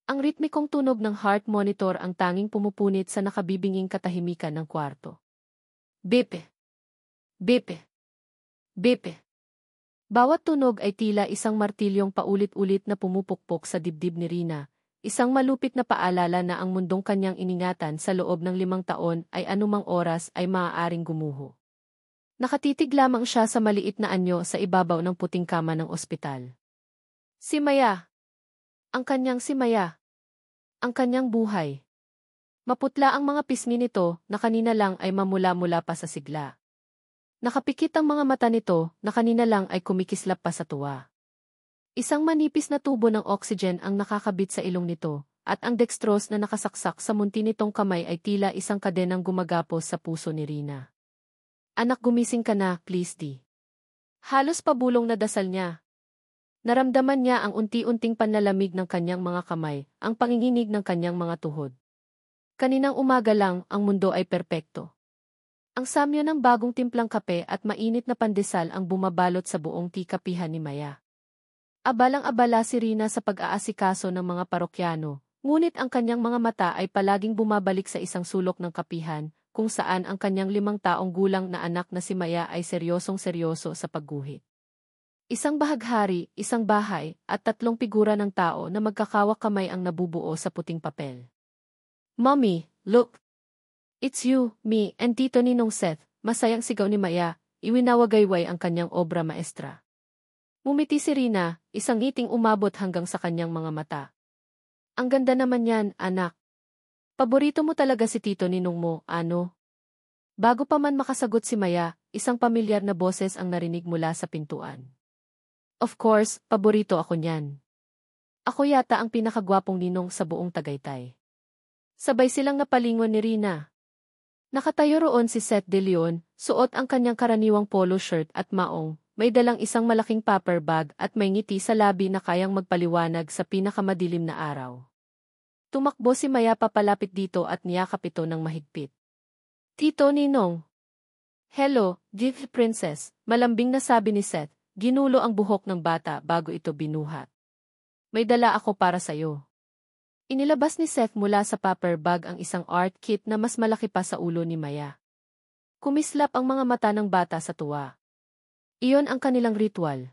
Ang ritmikong tunog ng heart monitor ang tanging pumupunit sa nakabibinging katahimikan ng kwarto. Bepe! Bepe! Bepe! Bawat tunog ay tila isang martilyong paulit-ulit na pumupukpok sa dibdib ni Rina, isang malupit na paalala na ang mundong kanyang iningatan sa loob ng 5 taon ay anumang oras ay maaaring gumuho. Nakatitig lamang siya sa maliit na anyo sa ibabaw ng puting kama ng ospital. Si Maya. Ang kanyang si Maya. Ang kanyang buhay. Maputla ang mga pisngi nito na kanina lang ay mamula-mula pa sa sigla. Nakapikit ang mga mata nito na kanina lang ay kumikislap pa sa tuwa. Isang manipis na tubo ng oxygen ang nakakabit sa ilong nito, at ang dextrose na nakasaksak sa munti nitong kamay ay tila isang kadenang gumagapos sa puso ni Rina. Anak, gumising ka na, please di. Halos pabulong na dasal niya. Naramdaman niya ang unti-unting panlalamig ng kanyang mga kamay, ang panginginig ng kanyang mga tuhod. Kaninang umaga lang, ang mundo ay perpekto. Ang samyo ng bagong timplang kape at mainit na pandesal ang bumabalot sa buong tikapihan ni Maya. Abalang-abala si Rina sa pag-aasikaso ng mga parokyano, ngunit ang kanyang mga mata ay palaging bumabalik sa isang sulok ng kapihan, kung saan ang kanyang 5 taong gulang na anak na si Maya ay seryosong-seryoso sa pagguhit. Isang bahaghari, isang bahay, at 3 figura ng tao na magkakawak kamay ang nabubuo sa puting papel. Mommy, look! It's you, me, and Tito Ninong Seth, masayang sigaw ni Maya, iwinawagayway ang kanyang obra maestra. Ngumiti si Rina, isang ngiting umabot hanggang sa kanyang mga mata. Ang ganda naman yan, anak. Paborito mo talaga si Tito Ninong mo, ano? Bago pa man makasagot si Maya, isang pamilyar na boses ang narinig mula sa pintuan. Of course, paborito ako niyan. Ako yata ang pinakagwapong ninong sa buong Tagaytay. Sabay silang napalingon ni Rina. Nakatayo roon si Seth De Leon, suot ang kanyang karaniwang polo shirt at maong, may dalang isang malaking paper bag at may ngiti sa labi na kayang magpaliwanag sa pinakamadilim na araw. Tumakbo si Maya papalapit dito at niyakap ito ng mahigpit. Tito Ninong. Hello, Gift Princess, malambing na sabi ni Seth, ginulo ang buhok ng bata bago ito binuhat. May dala ako para sayo. Inilabas ni Seth mula sa paper bag ang isang art kit na mas malaki pa sa ulo ni Maya. Kumislap ang mga mata ng bata sa tuwa. Iyon ang kanilang ritual.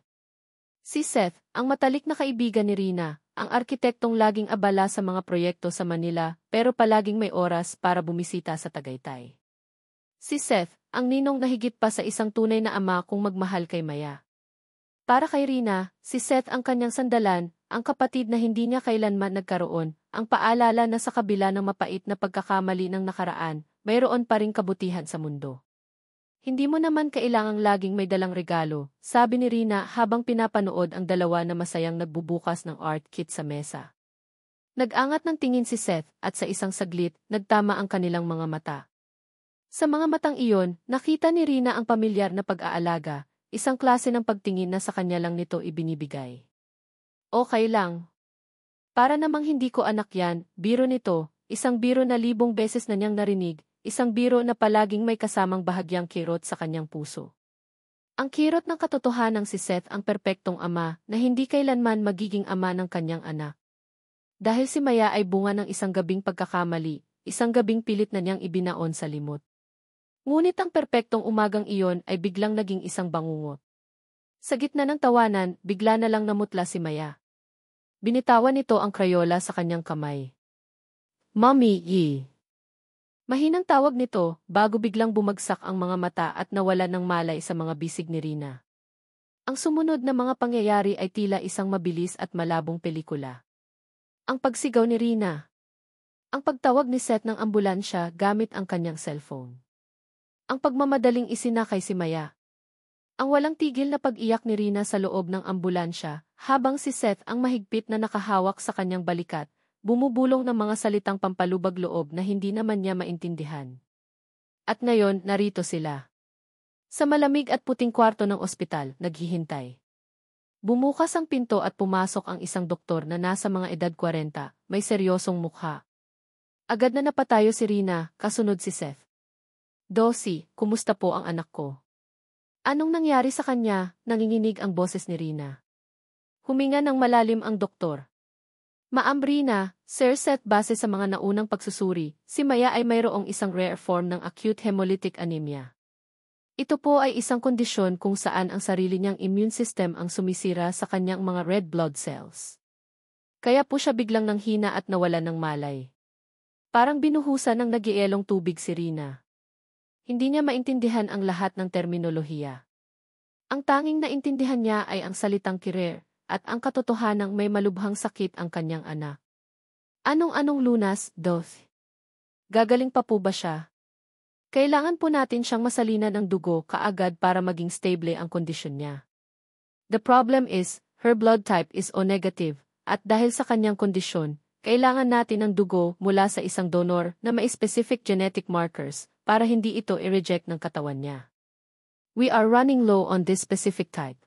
Si Seth, ang matalik na kaibigan ni Rina, ang arkitektong laging abala sa mga proyekto sa Manila pero palaging may oras para bumisita sa Tagaytay. Si Seth, ang ninong na higit pa sa isang tunay na ama kung magmahal kay Maya. Para kay Rina, si Seth ang kanyang sandalan, ang kapatid na hindi niya kailanman nagkaroon, ang paalala na sa kabila ng mapait na pagkakamali ng nakaraan, mayroon pa ring kabutihan sa mundo. Hindi mo naman kailangang laging may dalang regalo, sabi ni Rina habang pinapanood ang dalawa na masayang nagbubukas ng art kit sa mesa. Nag-angat ng tingin si Seth at sa isang saglit, nagtama ang kanilang mga mata. Sa mga matang iyon, nakita ni Rina ang pamilyar na pag-aalaga, isang klase ng pagtingin na sa kanya lang nito ibinibigay. Okay lang. Para namang hindi ko anak yan, biro nito, isang biro na 1,000 beses na niyang narinig, isang biro na palaging may kasamang bahagyang kirot sa kanyang puso. Ang kirot ng katotohanang si Seth ang perpektong ama na hindi kailanman magiging ama ng kanyang anak. Dahil si Maya ay bunga ng isang gabing pagkakamali, isang gabing pilit na niyang ibinaon sa limot. Ngunit ang perpektong umagang iyon ay biglang naging isang bangungot. Sa gitna ng tawanan, bigla na lang namutla si Maya. Binitawan nito ang krayola sa kanyang kamay. Mommy, ye. Mahinang tawag nito, bago biglang bumagsak ang mga mata at nawala ng malay sa mga bisig ni Rina. Ang sumunod na mga pangyayari ay tila isang mabilis at malabong pelikula. Ang pagsigaw ni Rina. Ang pagtawag ni Seth ng ambulansya gamit ang kanyang cellphone. Ang pagmamadaling isinakay si Maya. Ang walang tigil na pag-iyak ni Rina sa loob ng ambulansya, habang si Seth ang mahigpit na nakahawak sa kanyang balikat, bumubulong ng mga salitang pampalubag loob na hindi naman niya maintindihan. At ngayon, narito sila. Sa malamig at puting kwarto ng ospital, naghihintay. Bumukas ang pinto at pumasok ang isang doktor na nasa mga edad 40, may seryosong mukha. Agad na napatayo si Rina, kasunod si Seth. Dosi, kumusta po ang anak ko? Anong nangyari sa kanya? Nanginginig ang boses ni Rina. Huminga ng malalim ang doktor. Maambrina, Sir Seth, base sa mga naunang pagsusuri, si Maya ay mayroong isang rare form ng acute hemolytic anemia. Ito po ay isang kondisyon kung saan ang sarili niyang immune system ang sumisira sa kanyang mga red blood cells. Kaya po siya biglang nanghina at nawalan ng malay. Parang binuhusan ng nagielong tubig si Rina. Hindi niya maintindihan ang lahat ng terminolohiya. Ang tanging naintindihan niya ay ang salitang kirer, at ang katotohanang may malubhang sakit ang kanyang anak. Anong-anong lunas, Doth? Gagaling pa po ba siya? Kailangan po natin siyang masalinan ng dugo kaagad para maging stable ang kondisyon niya. The problem is, her blood type is O negative, at dahil sa kanyang kondisyon, kailangan natin ng dugo mula sa isang donor na may specific genetic markers para hindi ito i-reject ng katawan niya. We are running low on this specific type.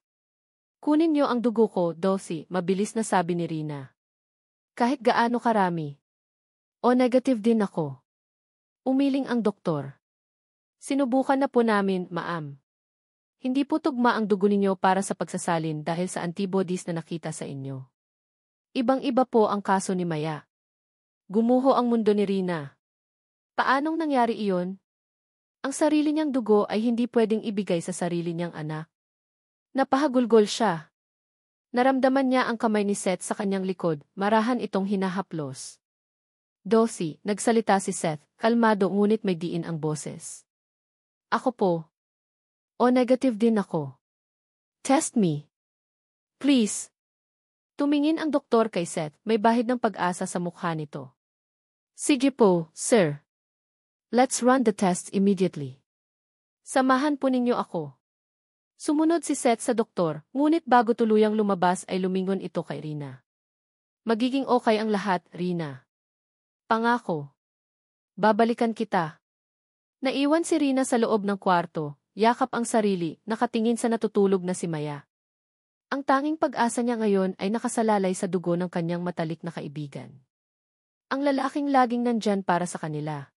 Kunin niyo ang dugo ko, Dothy, mabilis na sabi ni Rina. Kahit gaano karami. O negative din ako. Umiling ang doktor. Sinubukan na po namin, ma'am. Hindi po tugma ang dugo ninyo para sa pagsasalin dahil sa antibodies na nakita sa inyo. Ibang-iba po ang kaso ni Maya. Gumuho ang mundo ni Rina. Paanong nangyari iyon? Ang sarili niyang dugo ay hindi pwedeng ibigay sa sarili niyang anak. Napahagulgol siya. Naramdaman niya ang kamay ni Seth sa kanyang likod, marahan itong hinahaplos. Dothy, nagsalita si Seth, kalmado ngunit may diin ang boses. Ako po. O negative din ako. Test me. Please. Tumingin ang doktor kay Seth, may bahid ng pag-asa sa mukha nito. Sige po, sir. Let's run the test immediately. Samahan po ninyo ako. Sumunod si Seth sa doktor, ngunit bago tuluyang lumabas ay lumingon ito kay Rina. Magiging okay ang lahat, Rina. Pangako. Babalikan kita. Naiwan si Rina sa loob ng kwarto, yakap ang sarili, nakatingin sa natutulog na si Maya. Ang tanging pag-asa niya ngayon ay nakasalalay sa dugo ng kanyang matalik na kaibigan. Ang lalaking laging nandyan para sa kanila.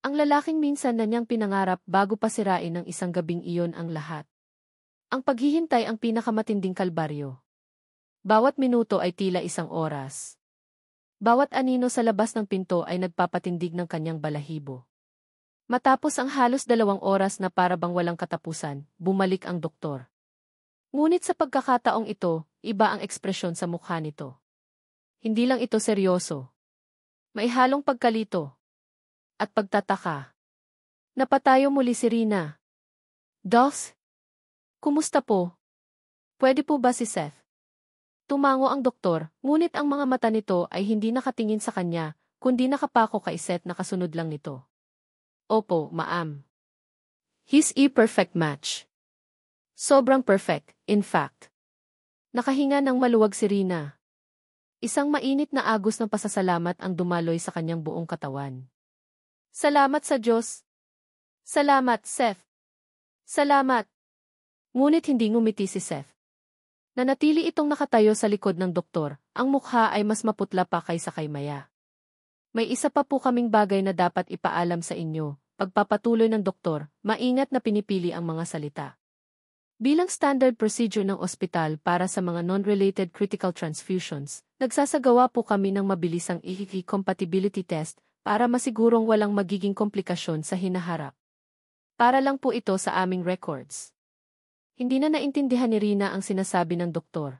Ang lalaking minsan na niyang pinangarap bago pa sirain ng isang gabing iyon ang lahat. Ang paghihintay ang pinakamatinding kalbaryo. Bawat minuto ay tila isang oras. Bawat anino sa labas ng pinto ay nagpapatindig ng kanyang balahibo. Matapos ang halos 2 oras na para bang walang katapusan, bumalik ang doktor. Ngunit sa pagkakataong ito, iba ang ekspresyon sa mukha nito. Hindi lang ito seryoso. May halong pagkalito. At pagtataka. Napatayo muli si Rina. Doth? Kumusta po? Pwede po ba si Seth? Tumango ang doktor, ngunit ang mga mata nito ay hindi nakatingin sa kanya, kundi nakapako kay Seth na kasunod lang nito. Opo, ma'am. He's a perfect match. Sobrang perfect, in fact. Nakahinga ng maluwag si Rina. Isang mainit na agos ng pasasalamat ang dumaloy sa kanyang buong katawan. Salamat sa Diyos. Salamat, Seth. Salamat. Ngunit hindi ngumiti si Seth. Nanatili itong nakatayo sa likod ng doktor, ang mukha ay mas maputla pa kaysa kay Maya. May isa pa po kaming bagay na dapat ipaalam sa inyo, pagpapatuloy ng doktor, maingat na pinipili ang mga salita. Bilang standard procedure ng ospital para sa mga non-related critical transfusions, nagsasagawa po kami ng mabilisang EKG compatibility test para masigurong walang magiging komplikasyon sa hinaharap. Para lang po ito sa aming records. Hindi na naintindihan ni Rina ang sinasabi ng doktor.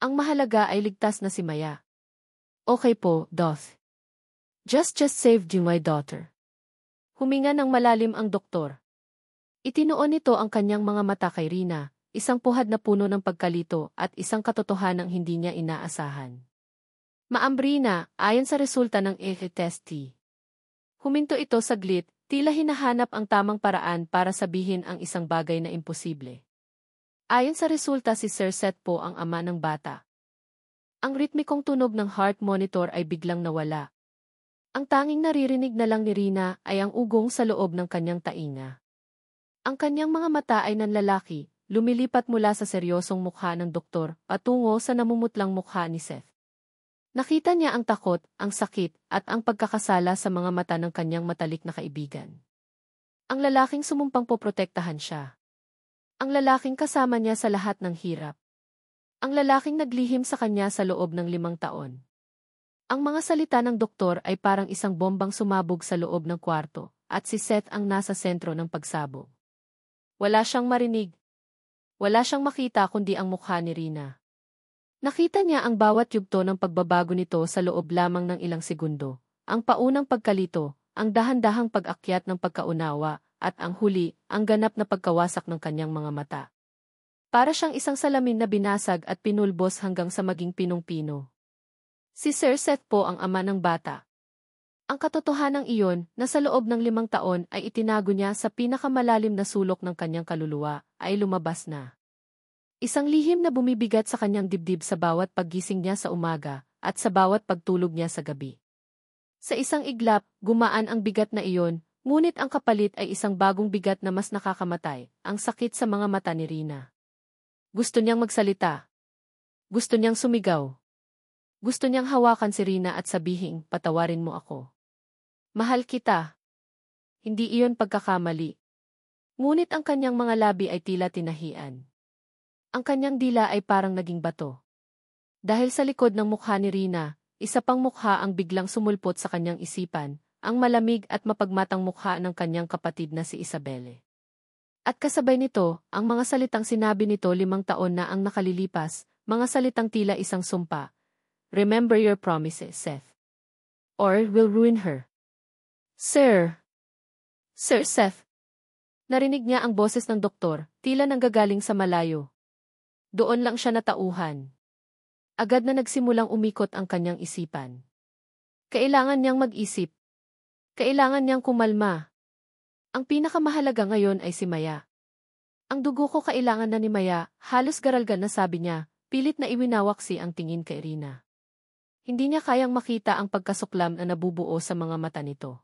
Ang mahalaga ay ligtas na si Maya. Okay po, Doth. Just saved you my daughter. Huminga ng malalim ang doktor. Itinuon nito ang kanyang mga mata kay Rina, isang puhad na puno ng pagkalito at isang katotohanang hindi niya inaasahan. Maambrina, ayon sa resulta ng EKG test. Huminto ito saglit, tila hinahanap ang tamang paraan para sabihin ang isang bagay na imposible. Ayon sa resulta si Sir Seth po ang ama ng bata. Ang ritmikong tunog ng heart monitor ay biglang nawala. Ang tanging naririnig na lang ni Rina ay ang ugong sa loob ng kanyang tainga. Ang kanyang mga mata ay nanlalaki, lumilipat mula sa seryosong mukha ng doktor patungo sa namumutlang mukha ni Seth. Nakita niya ang takot, ang sakit, at ang pagkakasala sa mga mata ng kanyang matalik na kaibigan. Ang lalaking sumumpang poprotektahan siya. Ang lalaking kasama niya sa lahat ng hirap. Ang lalaking naglihim sa kanya sa loob ng 5 taon. Ang mga salita ng doktor ay parang isang bombang sumabog sa loob ng kwarto, at si Seth ang nasa sentro ng pagsabog. Wala siyang marinig. Wala siyang makita kundi ang mukha ni Rina. Nakita niya ang bawat yugto ng pagbabago nito sa loob lamang ng ilang segundo. Ang paunang pagkalito, ang dahan-dahang pag-akyat ng pagkaunawa, at ang huli, ang ganap na pagkawasak ng kanyang mga mata. Para siyang isang salamin na binasag at pinulbos hanggang sa maging pinong-pino. Si Sir Seth po ang ama ng bata. Ang katotohanang iyon, na sa loob ng 5 taon ay itinago niya sa pinakamalalim na sulok ng kanyang kaluluwa, ay lumabas na. Isang lihim na bumibigat sa kanyang dibdib sa bawat paggising niya sa umaga, at sa bawat pagtulog niya sa gabi. Sa isang iglap, gumaan ang bigat na iyon, ngunit ang kapalit ay isang bagong bigat na mas nakakamatay, ang sakit sa mga mata ni Rina. Gusto niyang magsalita. Gusto niyang sumigaw. Gusto niyang hawakan si Rina at sabihin, patawarin mo ako. Mahal kita. Hindi iyon pagkakamali. Ngunit ang kanyang mga labi ay tila tinahian. Ang kanyang dila ay parang naging bato. Dahil sa likod ng mukha ni Rina, isa pang mukha ang biglang sumulpot sa kanyang isipan, ang malamig at mapagmatang mukha ng kanyang kapatid na si Isabelle. At kasabay nito, ang mga salitang sinabi nito 5 taon na ang nakalilipas, mga salitang tila isang sumpa. Remember your promises, Seth. Or we'll ruin her. Sir Seth. Narinig niya ang boses ng doktor, tila nanggagaling sa malayo. Doon lang siya natauhan. Agad na nagsimulang umikot ang kanyang isipan. Kailangan niyang mag-isip. Kailangan niyang kumalma. Ang pinakamahalaga ngayon ay si Maya. Ang dugo ko kailangan na ni Maya, halos garalgal na sabi niya, pilit na iwinawaksi ang tingin kay Rina. Hindi niya kayang makita ang pagkasuklam na nabubuo sa mga mata nito.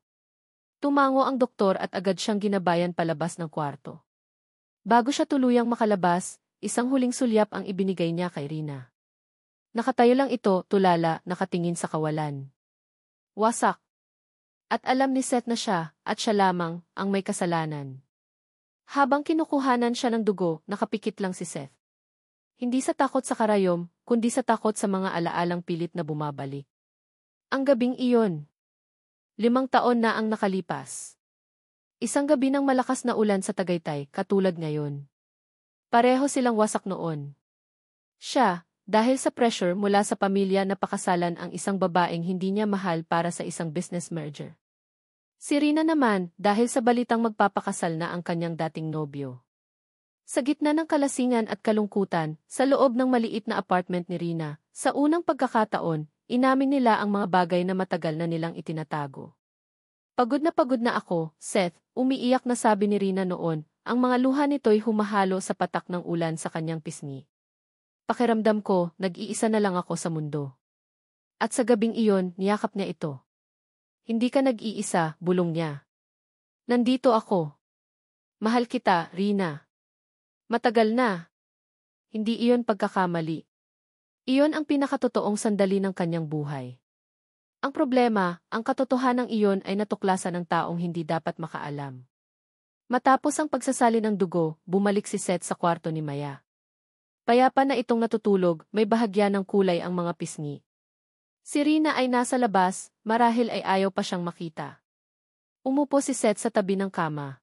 Tumango ang doktor at agad siyang ginabayan palabas ng kwarto. Bago siya tuluyang makalabas, isang huling sulyap ang ibinigay niya kay Rina. Nakatayo lang ito, tulala, nakatingin sa kawalan. Wasak. At alam ni Seth na siya, at siya lamang, ang may kasalanan. Habang kinukuhanan siya ng dugo, nakapikit lang si Seth. Hindi sa takot sa karayom, kundi sa takot sa mga alaalang pilit na bumabalik. Ang gabing iyon. 5 taon na ang nakalipas. Isang gabi ng malakas na ulan sa Tagaytay, katulad ngayon. Pareho silang wasak noon. Siya, dahil sa pressure mula sa pamilya na pakasalan ang isang babaeng hindi niya mahal para sa isang business merger. Si Rina naman, dahil sa balitang magpapakasal na ang kanyang dating nobyo. Sa gitna ng kalasingan at kalungkutan, sa loob ng maliit na apartment ni Rina, sa unang pagkakataon, inamin nila ang mga bagay na matagal na nilang itinatago. Pagod na ako, Seth, umiiyak na sabi ni Rina noon, ang mga luha nito'y humahalo sa patak ng ulan sa kanyang pisngi. Pakiramdam ko, nag-iisa na lang ako sa mundo. At sa gabing iyon, niyakap niya ito. Hindi ka nag-iisa, bulong niya. Nandito ako. Mahal kita, Rina. Matagal na. Hindi iyon pagkakamali. Iyon ang pinakatotoong sandali ng kanyang buhay. Ang problema, ang katotohanang iyon ay natuklasan ng taong hindi dapat makaalam. Matapos ang pagsasali ng dugo, bumalik si Seth sa kwarto ni Maya. Payapa na itong natutulog, may bahagya ng kulay ang mga pisngi. Si Rina ay nasa labas, marahil ay ayaw pa siyang makita. Umupo si Seth sa tabi ng kama.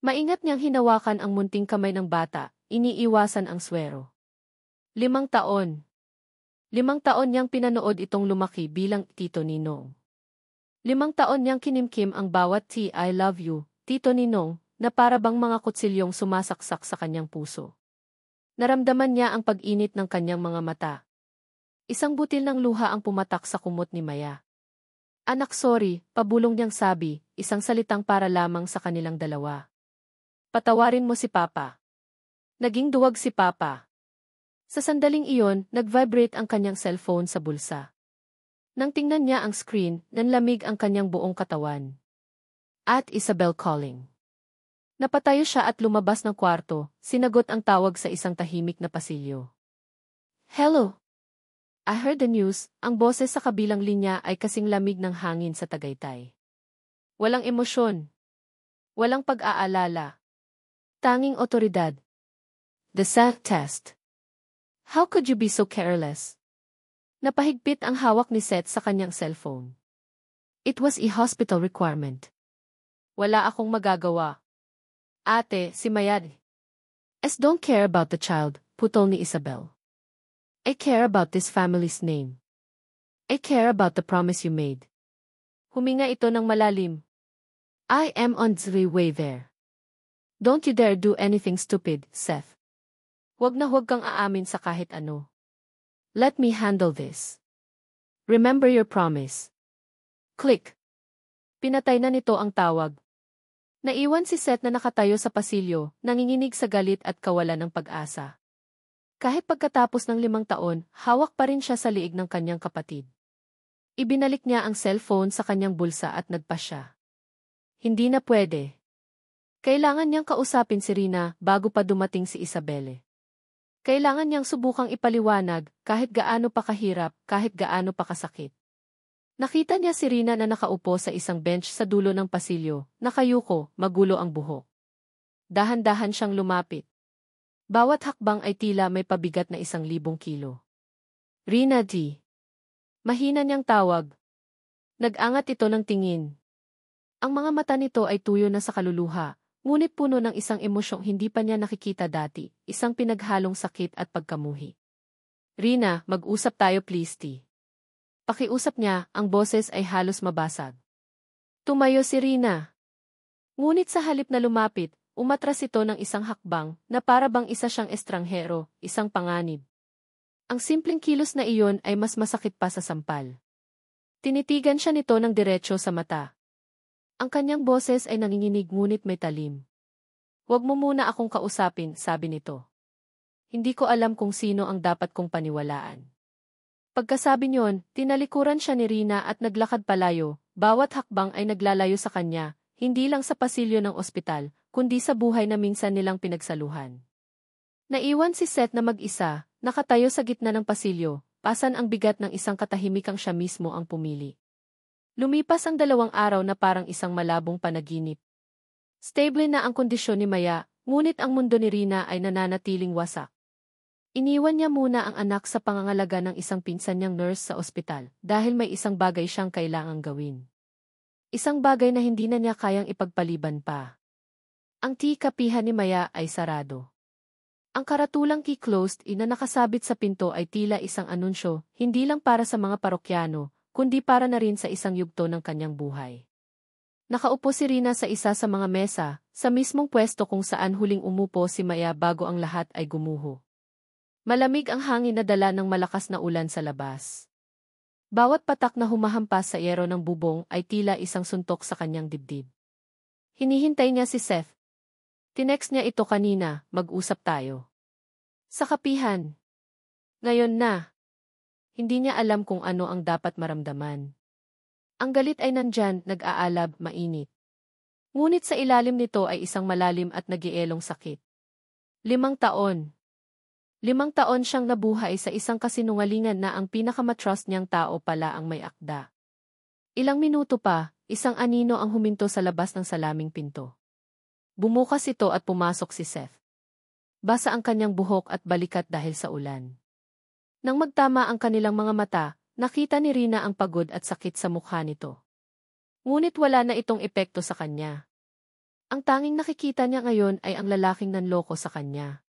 Maingat niyang hinawakan ang munting kamay ng bata, iniiwasan ang swero. 5 taon. 5 taon niyang pinanood itong lumaki bilang Tito Ninong. 5 taon niyang kinimkim ang bawat I love you, Tito Ninong, na para bang mga kutsilyong sumasaksak sa kanyang puso. Naramdaman niya ang pag-init ng kanyang mga mata. Isang butil ng luha ang pumatak sa kumot ni Maya. Anak, sorry, pabulong niyang sabi, isang salitang para lamang sa kanilang dalawa. Patawarin mo si Papa. Naging duwag si Papa. Sa sandaling iyon, nag-vibrate ang kanyang cellphone sa bulsa. Nang tingnan niya ang screen, nanlamig ang kanyang buong katawan. At Isabel calling. Napatayo siya at lumabas ng kwarto, sinagot ang tawag sa isang tahimik na pasilyo. Hello? I heard the news, ang boses sa kabilang linya ay kasing lamig ng hangin sa Tagaytay. Walang emosyon. Walang pag-aalala. Tanging otoridad. The SAT test. How could you be so careless? Napahigpit ang hawak ni Seth sa kanyang cellphone. It was a hospital requirement. Wala akong magagawa. Ate, si Mayad. I don't care about the child, putol ni Isabel. I care about this family's name. I care about the promise you made. Huminga ito ng malalim. I am on the way there. Don't you dare do anything stupid, Seth. Huwag kang aamin sa kahit ano. Let me handle this. Remember your promise. Click. Pinatay na nito ang tawag. Naiwan si Seth na nakatayo sa pasilyo, nanginginig sa galit at kawalan ng pag-asa. Kahit pagkatapos ng 5 taon, hawak pa rin siya sa liig ng kanyang kapatid. Ibinalik niya ang cellphone sa kanyang bulsa at nagpa siya. Hindi na pwede. Kailangan niyang kausapin si Rina bago pa dumating si Isabelle. Kailangan niyang subukang ipaliwanag kahit gaano pa kahirap, kahit gaano pa kasakit. Nakita niya si Rina na nakaupo sa isang bench sa dulo ng pasilyo, nakayuko, magulo ang buhok. Dahan-dahan siyang lumapit. Bawat hakbang ay tila may pabigat na 1,000 kilo. Rina D. Mahina niyang tawag. Nag-angat ito ng tingin. Ang mga mata nito ay tuyo na sa kaluluha, ngunit puno ng isang emosyong hindi pa niya nakikita dati, isang pinaghalong sakit at pagkamuhi. Rina, mag-usap tayo please T. Pakiusap niya, ang boses ay halos mabasag. Tumayo si Rina. Ngunit sa halip na lumapit, umatras ito ng isang hakbang na para bang isa siyang estranghero, isang panganib. Ang simpleng kilos na iyon ay mas masakit pa sa sampal. Tinitigan siya nito ng diretso sa mata. Ang kanyang boses ay nanginginig ngunit may talim. Huwag mo muna akong kausapin, sabi nito. Hindi ko alam kung sino ang dapat kong paniwalaan. Pagkasabi niyon, tinalikuran siya ni Rina at naglakad palayo, bawat hakbang ay naglalayo sa kanya, hindi lang sa pasilyo ng ospital, kundi sa buhay na minsan nilang pinagsaluhan. Naiwan si Seth na mag-isa, nakatayo sa gitna ng pasilyo, pasan ang bigat ng isang katahimikang siya mismo ang pumili. Lumipas ang 2 araw na parang isang malabong panaginip. Stable na ang kondisyon ni Maya, ngunit ang mundo ni Rina ay nananatiling wasak. Iniwan niya muna ang anak sa pangangalaga ng isang pinsan niyang nurse sa ospital dahil may isang bagay siyang kailangang gawin. Isang bagay na hindi na niya kayang ipagpaliban pa. Ang kapihan ni Maya ay sarado. Ang karatulang key closed na nakasabit sa pinto ay tila isang anunsyo, hindi lang para sa mga parokyano, kundi para na rin sa isang yugto ng kanyang buhay. Nakaupo si Rina sa isa sa mga mesa, sa mismong pwesto kung saan huling umupo si Maya bago ang lahat ay gumuho. Malamig ang hangin na dala ng malakas na ulan sa labas. Bawat patak na humahampas sa yero ng bubong ay tila isang suntok sa kanyang dibdib. Hinihintay niya si Seth. Tinext niya ito kanina, mag-usap tayo. Sa kapihan. Ngayon na. Hindi niya alam kung ano ang dapat maramdaman. Ang galit ay nandyan, nag-aalab, mainit. Ngunit sa ilalim nito ay isang malalim at nagielong sakit. 5 taon. 5 taon siyang nabuhay sa isang kasinungalingan na ang pinakamatrust niyang tao pala ang may akda. Ilang minuto pa, isang anino ang huminto sa labas ng salaming pinto. Bumukas ito at pumasok si Seth. Basa ang kanyang buhok at balikat dahil sa ulan. Nang magtama ang kanilang mga mata, nakita ni Rina ang pagod at sakit sa mukha nito. Ngunit wala na itong epekto sa kanya. Ang tanging nakikita niya ngayon ay ang lalaking nanloko sa kanya.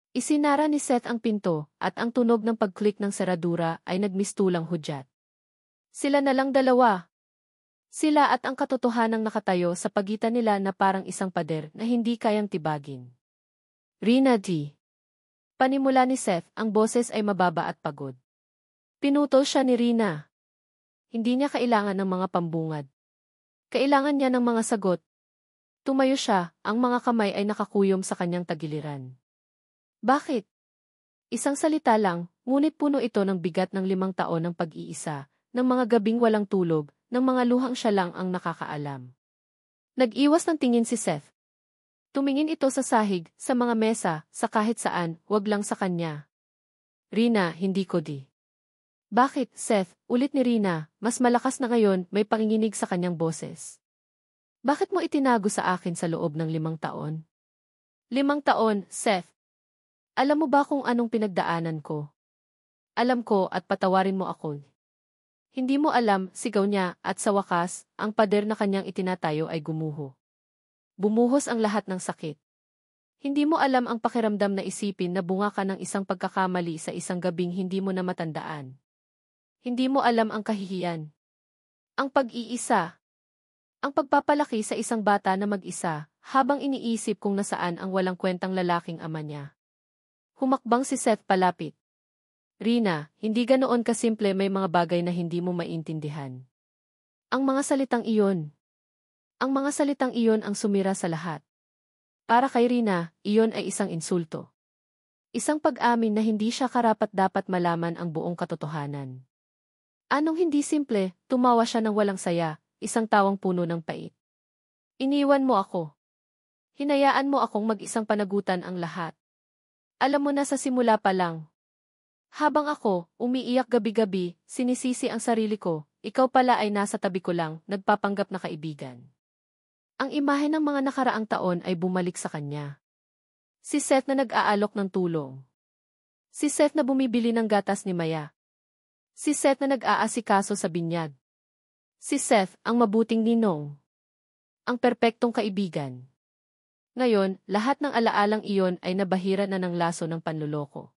Isinara ni Seth ang pinto, at ang tunog ng pag-click ng seradura ay nagmistulang hudyat. Sila na lang dalawa. Sila at ang katotohanang nakatayo sa pagitan nila na parang isang pader na hindi kayang tibagin. Rina D. Panimula ni Seth, ang boses ay mababa at pagod. Pinutol siya ni Rina. Hindi niya kailangan ng mga pambungad. Kailangan niya ng mga sagot. Tumayo siya, ang mga kamay ay nakakuyom sa kanyang tagiliran. Bakit? Isang salita lang, ngunit puno ito ng bigat ng 5 taon ng pag-iisa, ng mga gabing walang tulog, ng mga luhang siya lang ang nakakaalam. Nag-iwas ng tingin si Seth. Tumingin ito sa sahig, sa mga mesa, sa kahit saan, wag lang sa kanya. Rina, hindi ko di. Bakit, Seth? Ulit ni Rina, mas malakas na ngayon, may panginginig sa kanyang boses. Bakit mo itinago sa akin sa loob ng 5 taon? 5 taon, Seth. Alam mo ba kung anong pinagdaanan ko? Alam ko at patawarin mo ako. Hindi mo alam, sigaw niya, at sa wakas, ang pader na kanyang itinatayo ay gumuho. Bumuhos ang lahat ng sakit. Hindi mo alam ang pakiramdam na isipin na bunga ka ng isang pagkakamali sa isang gabing hindi mo na matandaan. Hindi mo alam ang kahihiyan. Ang pag-iisa. Ang pagpapalaki sa isang bata na mag-isa, habang iniisip kung nasaan ang walang kwentang lalaking ama niya. Humakbang si Seth palapit. Rina, hindi ganoon kasimple, may mga bagay na hindi mo maintindihan. Ang mga salitang iyon. Ang mga salitang iyon ang sumira sa lahat. Para kay Rina, iyon ay isang insulto. Isang pag-amin na hindi siya karapat-dapat malaman ang buong katotohanan. Anong hindi simple, tumawa siya ng walang saya, isang tawang puno ng pait. Iniwan mo ako. Hinayaan mo akong mag-isang panagutan ang lahat. Alam mo na sa simula pa lang. Habang ako, umiiyak gabi-gabi, sinisisi ang sarili ko, ikaw pala ay nasa tabi ko lang, nagpapanggap na kaibigan. Ang imahe ng mga nakaraang taon ay bumalik sa kanya. Si Seth na nag-aalok ng tulong. Si Seth na bumibili ng gatas ni Maya. Si Seth na nag-aasikaso sa binyag. Si Seth, ang mabuting ninong. Ang perpektong kaibigan. Ngayon, lahat ng alaalang iyon ay nabahira na ng laso ng panloloko.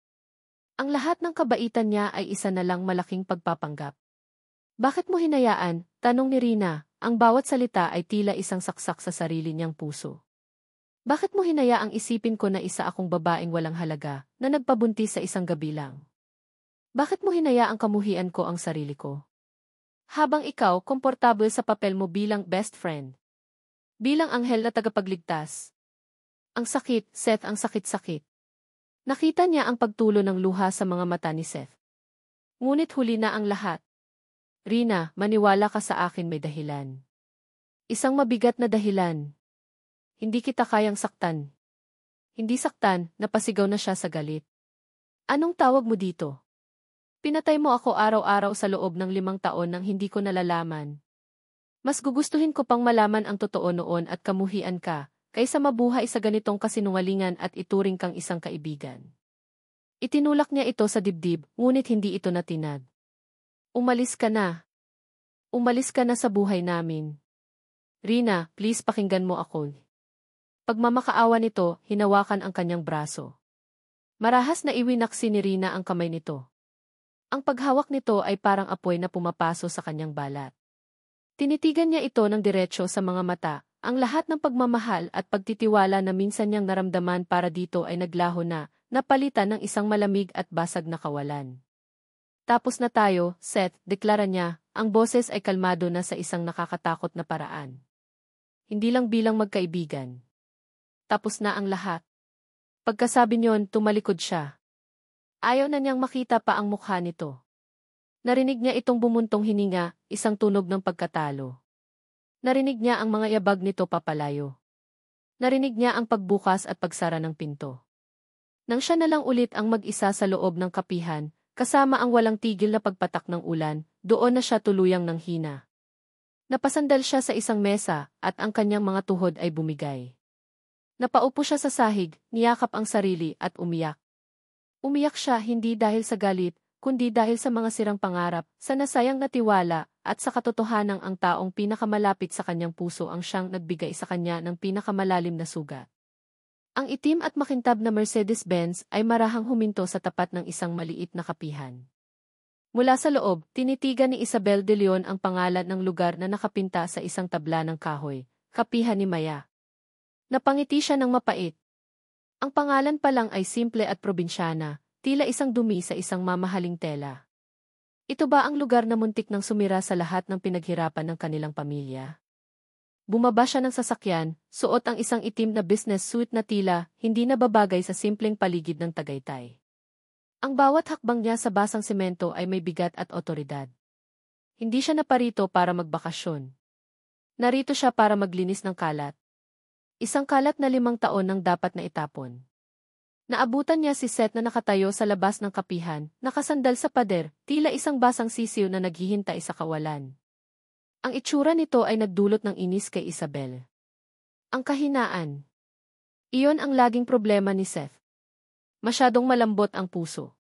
Ang lahat ng kabaitan niya ay isa na lang malaking pagpapanggap. Bakit mo hinayaan? Tanong ni Rina, ang bawat salita ay tila isang saksak sa sarili niyang puso. Bakit mo hinayaang isipin ko na isa akong babaeng walang halaga, na nagpabuntis sa isang gabi lang? Bakit mo hinayaang kamuhian ko ang sarili ko? Habang ikaw, komportable sa papel mo bilang best friend. Bilang anghel na tagapagligtas. Ang sakit, Seth, ang sakit-sakit. Nakita niya ang pagtulo ng luha sa mga mata ni Seth. Ngunit huli na ang lahat. Rina, maniwala ka sa akin, may dahilan. Isang mabigat na dahilan. Hindi kita kayang saktan. Hindi saktan, napasigaw na siya sa galit. Anong tawag mo dito? Pinatay mo ako araw-araw sa loob ng 5 taon nang hindi ko nalalaman. Mas gugustuhin ko pang malaman ang totoo noon at kamuhian ka, kaysa mabuhay sa ganitong kasinungalingan at ituring kang isang kaibigan. Itinulak niya ito sa dibdib, ngunit hindi ito natinag. Umalis ka na. Umalis ka na sa buhay namin. Rina, please pakinggan mo ako. Pagmamakaawa nito, hinawakan ang kanyang braso. Marahas na iwinaksi ni Rina ang kamay nito. Ang paghawak nito ay parang apoy na pumapaso sa kanyang balat. Tinitigan niya ito ng diretsyo sa mga mata. Ang lahat ng pagmamahal at pagtitiwala na minsan niyang naramdaman para dito ay naglaho na, napalitan ng isang malamig at basag na kawalan. Tapos na tayo, Seth, deklara niya, ang boses ay kalmado na sa isang nakakatakot na paraan. Hindi lang bilang magkaibigan. Tapos na ang lahat. Pagkasabi niyon, tumalikod siya. Ayaw na niyang makita pa ang mukha nito. Narinig niya itong bumuntong hininga, isang tunog ng pagkatalo. Narinig niya ang mga yabag nito papalayo. Narinig niya ang pagbukas at pagsara ng pinto. Nang siya na lang ulit ang mag-isa sa loob ng kapihan, kasama ang walang tigil na pagpatak ng ulan, doon na siya tuluyang nanghina. Napasandal siya sa isang mesa, at ang kanyang mga tuhod ay bumigay. Napaupo siya sa sahig, niyakap ang sarili at umiyak. Umiyak siya hindi dahil sa galit, kundi dahil sa mga sirang pangarap, sa nasayang na tiwala, at sa katotohanang ang taong pinakamalapit sa kanyang puso ang siyang nagbigay sa kanya ng pinakamalalim na sugat. Ang itim at makintab na Mercedes-Benz ay marahang huminto sa tapat ng isang maliit na kapihan. Mula sa loob, tinitigan ni Isabel de Leon ang pangalan ng lugar na nakapinta sa isang tabla ng kahoy, Kapihan ni Maya. Napangiti siya ng mapait. Ang pangalan pa lang ay simple at probinsyana, tila isang dumi sa isang mamahaling tela. Ito ba ang lugar na muntik nang sumira sa lahat ng pinaghirapan ng kanilang pamilya? Bumaba siya ng sasakyan, suot ang isang itim na business suit na tila hindi nababagay sa simpleng paligid ng Tagaytay. Ang bawat hakbang niya sa basang semento ay may bigat at otoridad. Hindi siya naparito para magbakasyon. Narito siya para maglinis ng kalat. Isang kalat na 5 taon nang dapat na itapon. Naabutan niya si Seth na nakatayo sa labas ng kapihan, nakasandal sa pader, tila isang basang sisiw na naghihintay sa kawalan. Ang itsura nito ay nagdulot ng inis kay Isabel. Ang kahinaan. Iyon ang laging problema ni Seth. Masyadong malambot ang puso.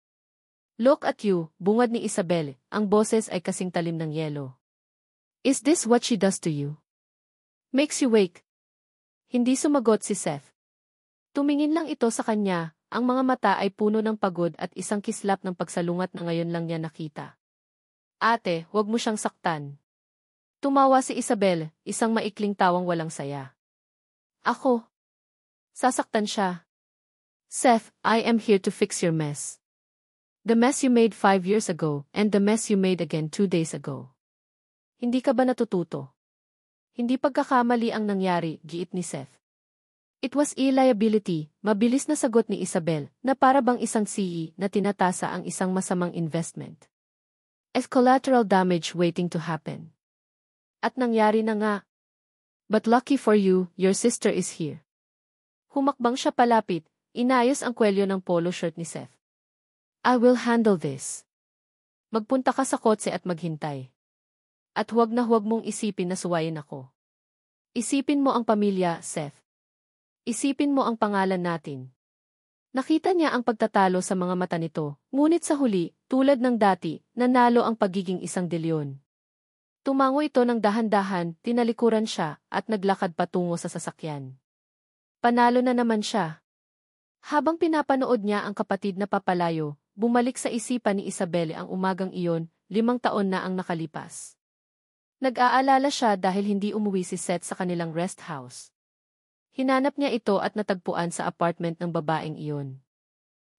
Look at you, bungad ni Isabel, ang boses ay kasing talim ng yelo. Is this what she does to you? Makes you wake? Hindi sumagot si Seth. Tumingin lang ito sa kanya, ang mga mata ay puno ng pagod at isang kislap ng pagsalungat na ngayon lang niya nakita. Ate, huwag mo siyang saktan. Tumawa si Isabel, isang maikling tawang walang saya. Ako. Sasaktan siya. Seth, I am here to fix your mess. The mess you made 5 years ago, and the mess you made again 2 days ago. Hindi ka ba natututo? Hindi pagkakamali ang nangyari, giit ni Seth. It was a liability, mabilis na sagot ni Isabel, na para bang isang CE na tinatasa ang isang masamang investment. As collateral damage waiting to happen. At nangyari na nga. But lucky for you, your sister is here. Humakbang siya palapit, inayos ang kwelyo ng polo shirt ni Seth. I will handle this. Magpunta ka sa kotse at maghintay. At huwag na huwag mong isipin na suwayin ako. Isipin mo ang pamilya, Seth. Isipin mo ang pangalan natin. Nakita niya ang pagtatalo sa mga mata nito, ngunit sa huli, tulad ng dati, nanalo ang pagiging isang delyon. Tumango ito ng dahan-dahan, tinalikuran siya, at naglakad patungo sa sasakyan. Panalo na naman siya. Habang pinapanood niya ang kapatid na papalayo, bumalik sa isipan ni Isabel ang umagang iyon, 5 taon na ang nakalipas. Nag-aalala siya dahil hindi umuwi si Seth sa kanilang rest house. Hinanap niya ito at natagpuan sa apartment ng babaeng iyon.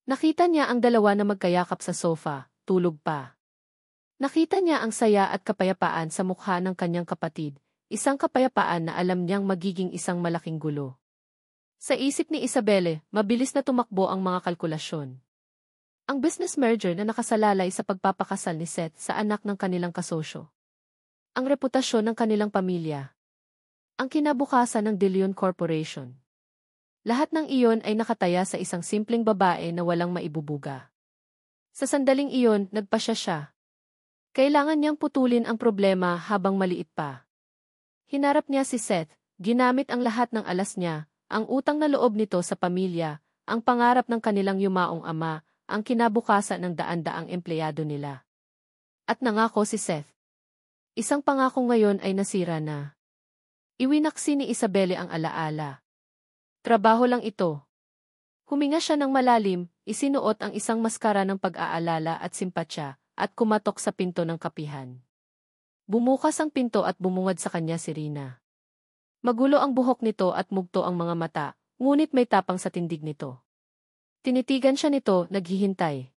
Nakita niya ang dalawa na magkayakap sa sofa, tulog pa. Nakita niya ang saya at kapayapaan sa mukha ng kanyang kapatid, isang kapayapaan na alam niyang magiging isang malaking gulo. Sa isip ni Isabel, mabilis na tumakbo ang mga kalkulasyon. Ang business merger na nakasalalay sa pagpapakasal ni Seth sa anak ng kanilang kasosyo. Ang reputasyon ng kanilang pamilya. Ang kinabukasan ng De Leon Corporation. Lahat ng iyon ay nakataya sa isang simpleng babae na walang maibubuga. Sa sandaling iyon, nagpasya siya. Kailangan niyang putulin ang problema habang maliit pa. Hinarap niya si Seth, ginamit ang lahat ng alas niya, ang utang na loob nito sa pamilya, ang pangarap ng kanilang yumaong ama, ang kinabukasan ng daan-daang empleyado nila. At nangako si Seth. Isang pangako ngayon ay nasira na. Iwinaksi ni Isabel ang alaala. Trabaho lang ito. Huminga siya ng malalim, isinuot ang isang maskara ng pag-aalala at simpatya, at kumatok sa pinto ng kapihan. Bumukas ang pinto at bumungad sa kanya si Rina. Magulo ang buhok nito at mugto ang mga mata, ngunit may tapang sa tindig nito. Tinitigan siya nito, naghihintay.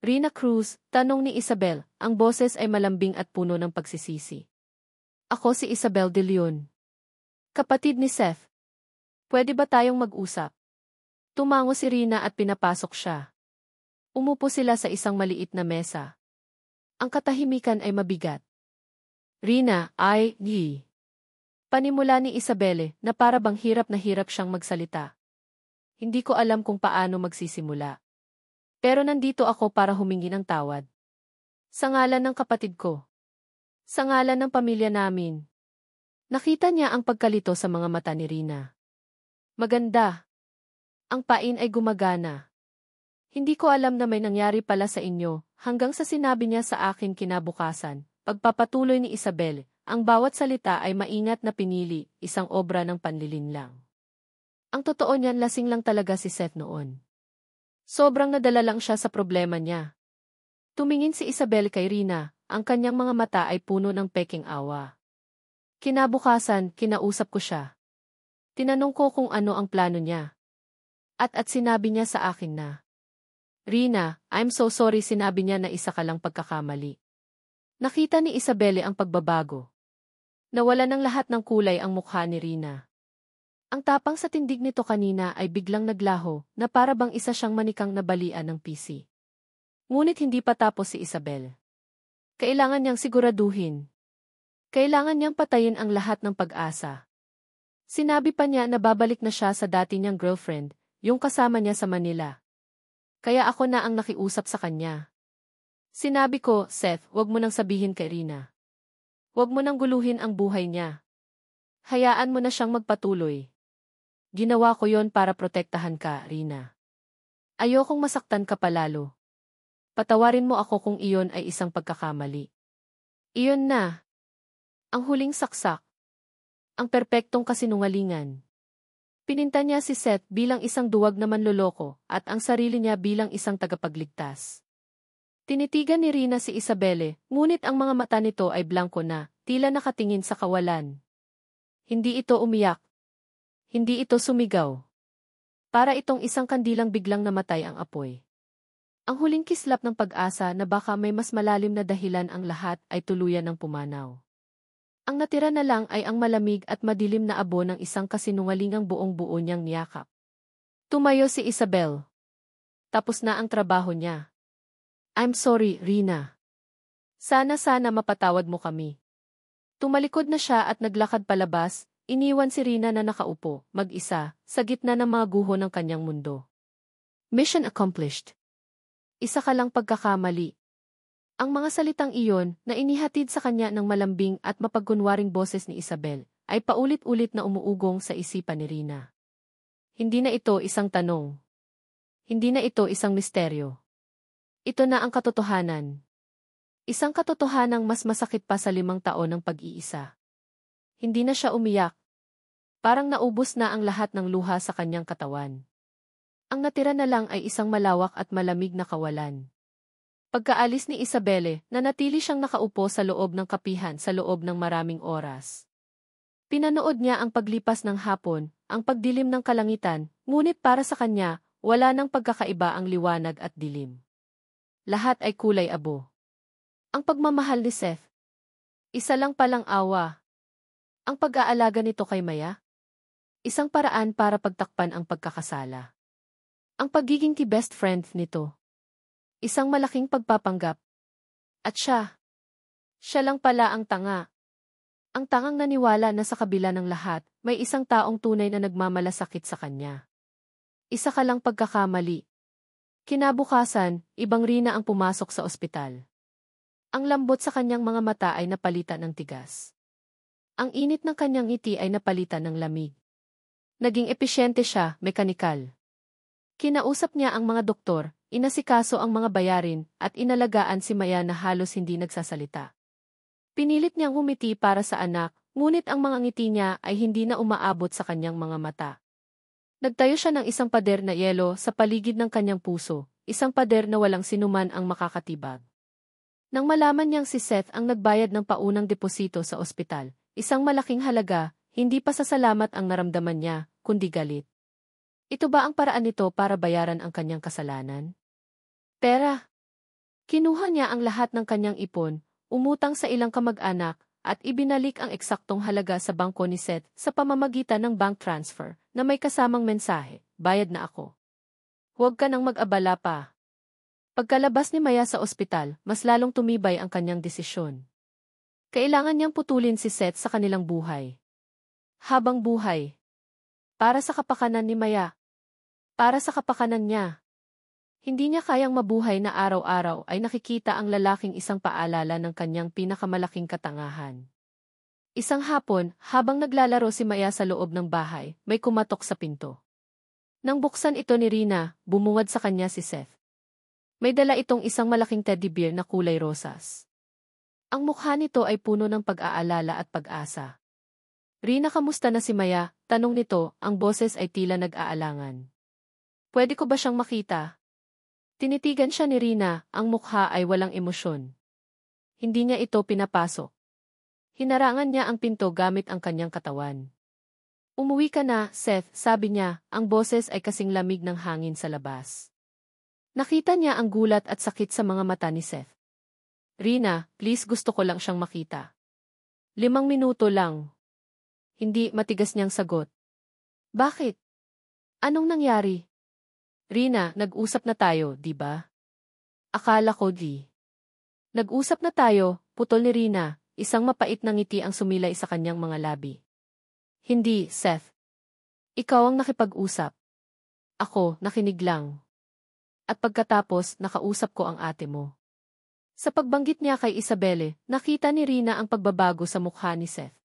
Rina Cruz, tanong ni Isabel, ang boses ay malambing at puno ng pagsisisi. Ako si Isabel De Leon. Kapatid ni Seth. Pwede ba tayong mag-usap? Tumango si Rina at pinapasok siya. Umupo sila sa isang maliit na mesa. Ang katahimikan ay mabigat. Rina, Panimula ni Isabel na para bang hirap na hirap siyang magsalita. Hindi ko alam kung paano magsisimula. Pero nandito ako para humingi ng tawad. Sa ngalan ng kapatid ko. Sa ngalan ng pamilya namin. Nakita niya ang pagkalito sa mga mata ni Rina. Maganda. Ang pain ay gumagana. Hindi ko alam na may nangyari pala sa inyo, hanggang sa sinabi niya sa akin kinabukasan. Pagpapatuloy ni Isabel, ang bawat salita ay maingat na pinili, isang obra ng panlilinlang. Ang totoo niyan, lasing lang talaga si Seth noon. Sobrang nadala lang siya sa problema niya. Tumingin si Isabel kay Rina, ang kanyang mga mata ay puno ng peking awa. Kinabukasan, kinausap ko siya. Tinanong ko kung ano ang plano niya. At sinabi niya sa akin na, Rina, I'm so sorry, sinabi niya na isa ka lang pagkakamali. Nakita ni Isabel ang pagbabago. Nawala ng lahat ng kulay ang mukha ni Rina. Ang tapang sa tindig nito kanina ay biglang naglaho na para bang isa siyang manikang nabalian ng PC. Ngunit hindi pa tapos si Isabel. Kailangan niyang siguraduhin. Kailangan niyang patayin ang lahat ng pag-asa. Sinabi pa niya na babalik na siya sa dati niyang girlfriend, yung kasama niya sa Manila. Kaya ako na ang nakiusap sa kanya. Sinabi ko, Seth, wag mo nang sabihin kay Rina. Wag mo nang guluhin ang buhay niya. Hayaan mo na siyang magpatuloy. Ginawa ko yon para protektahan ka, Rina. Ayokong masaktan ka palalo. Patawarin mo ako kung iyon ay isang pagkakamali. Iyon na. Ang huling saksak. Ang perpektong kasinungalingan. Pininta niya si Seth bilang isang duwag na manloloko at ang sarili niya bilang isang tagapagligtas. Tinitigan ni Rina si Isabelle, ngunit ang mga mata nito ay blanko na, tila nakatingin sa kawalan. Hindi ito umiyak. Hindi ito sumigaw. Para itong isang kandilang biglang namatay ang apoy. Ang huling kislap ng pag-asa na baka may mas malalim na dahilan ang lahat ay tuluyan ng pumanaw. Ang natira na lang ay ang malamig at madilim na abo ng isang kasinungalingang buong-buo niyang niyakap. Tumayo si Isabel. Tapos na ang trabaho niya. I'm sorry, Rina. Sana mapatawad mo kami. Tumalikod na siya at naglakad palabas, iniwan si Rina na nakaupo, mag-isa, sa gitna ng mga guho ng kanyang mundo. Mission accomplished. Isa ka lang pagkakamali. Ang mga salitang iyon, na inihatid sa kanya ng malambing at mapagkunwaring boses ni Isabel, ay paulit-ulit na umuugong sa isipan ni Rina. Hindi na ito isang tanong. Hindi na ito isang misteryo. Ito na ang katotohanan. Isang katotohanang mas masakit pa sa 5 taon ng pag-iisa. Hindi na siya umiyak. Parang naubos na ang lahat ng luha sa kanyang katawan. Ang natira na lang ay isang malawak at malamig na kawalan. Pagkaalis ni Isabelle, nanatili siyang nakaupo sa loob ng kapihan sa loob ng maraming oras. Pinanood niya ang paglipas ng hapon, ang pagdilim ng kalangitan, ngunit para sa kanya, wala nang pagkakaiba ang liwanag at dilim. Lahat ay kulay abo. Ang pagmamahal ni Seth. Isa lang palang awa. Ang pag-aalaga nito kay Maya. Isang paraan para pagtakpan ang pagkakasala. Ang pagiging best friend nito. Isang malaking pagpapanggap. At siya lang pala ang tanga. Ang tangang naniwala na sa kabila ng lahat, may isang taong tunay na nagmamalasakit sa kanya. Isa ka lang pagkakamali. Kinabukasan, ibang Rina ang pumasok sa ospital. Ang lambot sa kanyang mga mata ay napalitan ng tigas. Ang init ng kanyang ngiti ay napalitan ng lamig. Naging episyente siya, mekanikal. Kinausap niya ang mga doktor, inasikaso ang mga bayarin, at inalagaan si Maya na halos hindi nagsasalita. Pinilit niyang humiti para sa anak, ngunit ang mga ngiti niya ay hindi na umaabot sa kanyang mga mata. Nagtayo siya ng isang pader na yelo sa paligid ng kanyang puso, isang pader na walang sinuman ang makakatibag. Nang malaman niyang si Seth ang nagbayad ng paunang deposito sa ospital, isang malaking halaga, hindi pa pasasalamat ang naramdaman niya, kundi galit. Ito ba ang paraan nito para bayaran ang kanyang kasalanan? Pera. Kinuha niya ang lahat ng kanyang ipon, umutang sa ilang kamag-anak, at ibinalik ang eksaktong halaga sa bangko ni Seth sa pamamagitan ng bank transfer na may kasamang mensahe, bayad na ako. Huwag ka nang mag-abala pa. Pagkalabas ni Maya sa ospital, mas lalong tumibay ang kanyang desisyon. Kailangan niyang putulin si Seth sa kanilang buhay. Habang buhay. Para sa kapakanan ni Maya. Para sa kapakanan niya. Hindi niya kayang mabuhay na araw-araw ay nakikita ang lalaking isang paalala ng kanyang pinakamalaking katangahan. Isang hapon, habang naglalaro si Maya sa loob ng bahay, may kumatok sa pinto. Nang buksan ito ni Rina, bumungad sa kanya si Seth. May dala itong isang malaking teddy bear na kulay rosas. Ang mukha nito ay puno ng pag-aalala at pag-asa. Rina, kamusta na si Maya? Tanong nito, ang boses ay tila nag-aalangan. Pwede ko ba siyang makita? Tinitigan siya ni Rina, ang mukha ay walang emosyon. Hindi niya ito pinapasok. Hinarangan niya ang pinto gamit ang kanyang katawan. Umuwi ka na, Seth, sabi niya, ang boses ay kasing lamig ng hangin sa labas. Nakita niya ang gulat at sakit sa mga mata ni Seth. Rina, please, gusto ko lang siyang makita. 5 minuto lang. Hindi, matigas niyang sagot. Bakit? Anong nangyari? Rina, nag-usap na tayo, di ba? Akala ko di. Nag-usap na tayo, putol ni Rina, isang mapait na ngiti ang sumilay sa kanyang mga labi. Hindi, Seth. Ikaw ang nakipag-usap. Ako, nakinig lang. At pagkatapos, nakausap ko ang ate mo. Sa pagbanggit niya kay Isabelle, nakita ni Rina ang pagbabago sa mukha ni Seth.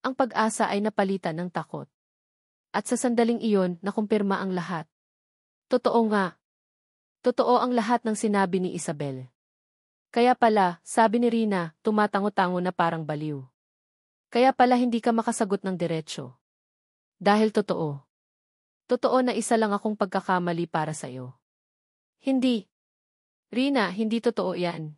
Ang pag-asa ay napalitan ng takot. At sa sandaling iyon, nakumpirma ang lahat. Totoo nga. Totoo ang lahat ng sinabi ni Isabel. Kaya pala, sabi ni Rina, tumatango-tango na parang baliw. Kaya pala hindi ka makasagot ng diretsyo. Dahil totoo. Totoo na isa lang akong pagkakamali para sa'yo. Hindi. Rina, hindi totoo yan.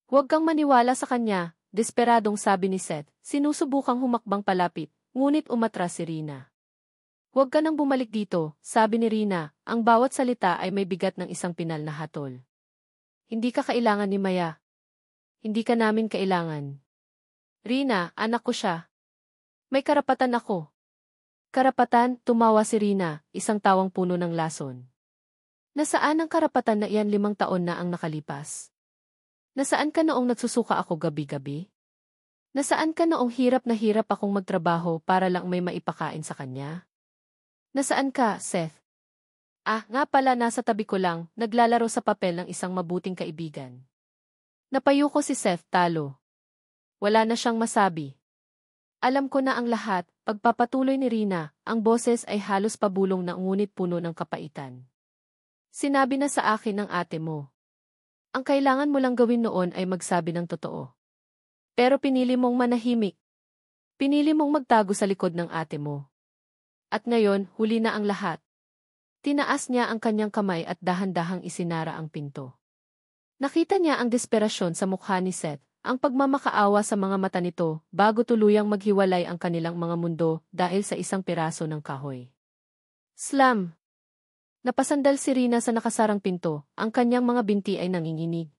Huwag kang maniwala sa kanya, desperadong sabi ni Seth, sinusubukang humakbang palapit, ngunit umatras si Rina. Huwag ka nang bumalik dito, sabi ni Rina, ang bawat salita ay may bigat ng isang pinal na hatol. Hindi ka kailangan ni Maya. Hindi ka namin kailangan. Rina, anak ko siya. May karapatan ako. Karapatan, tumawa si Rina, isang tawang puno ng lason. Nasaan ang karapatan na iyan 5 taon na ang nakalipas? Nasaan ka noong nagsusuka ako gabi-gabi? Nasaan ka noong hirap na hirap akong magtrabaho para lang may maipakain sa kanya? Nasaan ka, Seth? Ah, nga pala nasa tabi ko lang, naglalaro sa papel ng isang mabuting kaibigan. Napayuko si Seth, talo. Wala na siyang masabi. Alam ko na ang lahat, pagpapatuloy ni Rina, ang boses ay halos pabulong na ngunit puno ng kapaitan. Sinabi na sa akin ng ate mo. Ang kailangan mo lang gawin noon ay magsabi ng totoo. Pero pinili mong manahimik. Pinili mong magtago sa likod ng ate mo. At ngayon, huli na ang lahat. Tinaas niya ang kanyang kamay at dahan-dahang isinara ang pinto. Nakita niya ang desperasyon sa mukha ni Seth, ang pagmamakaawa sa mga mata nito, bago tuluyang maghiwalay ang kanilang mga mundo dahil sa isang piraso ng kahoy. Slam! Napasandal si Rina sa nakasarang pinto, ang kanyang mga binti ay nanginginig.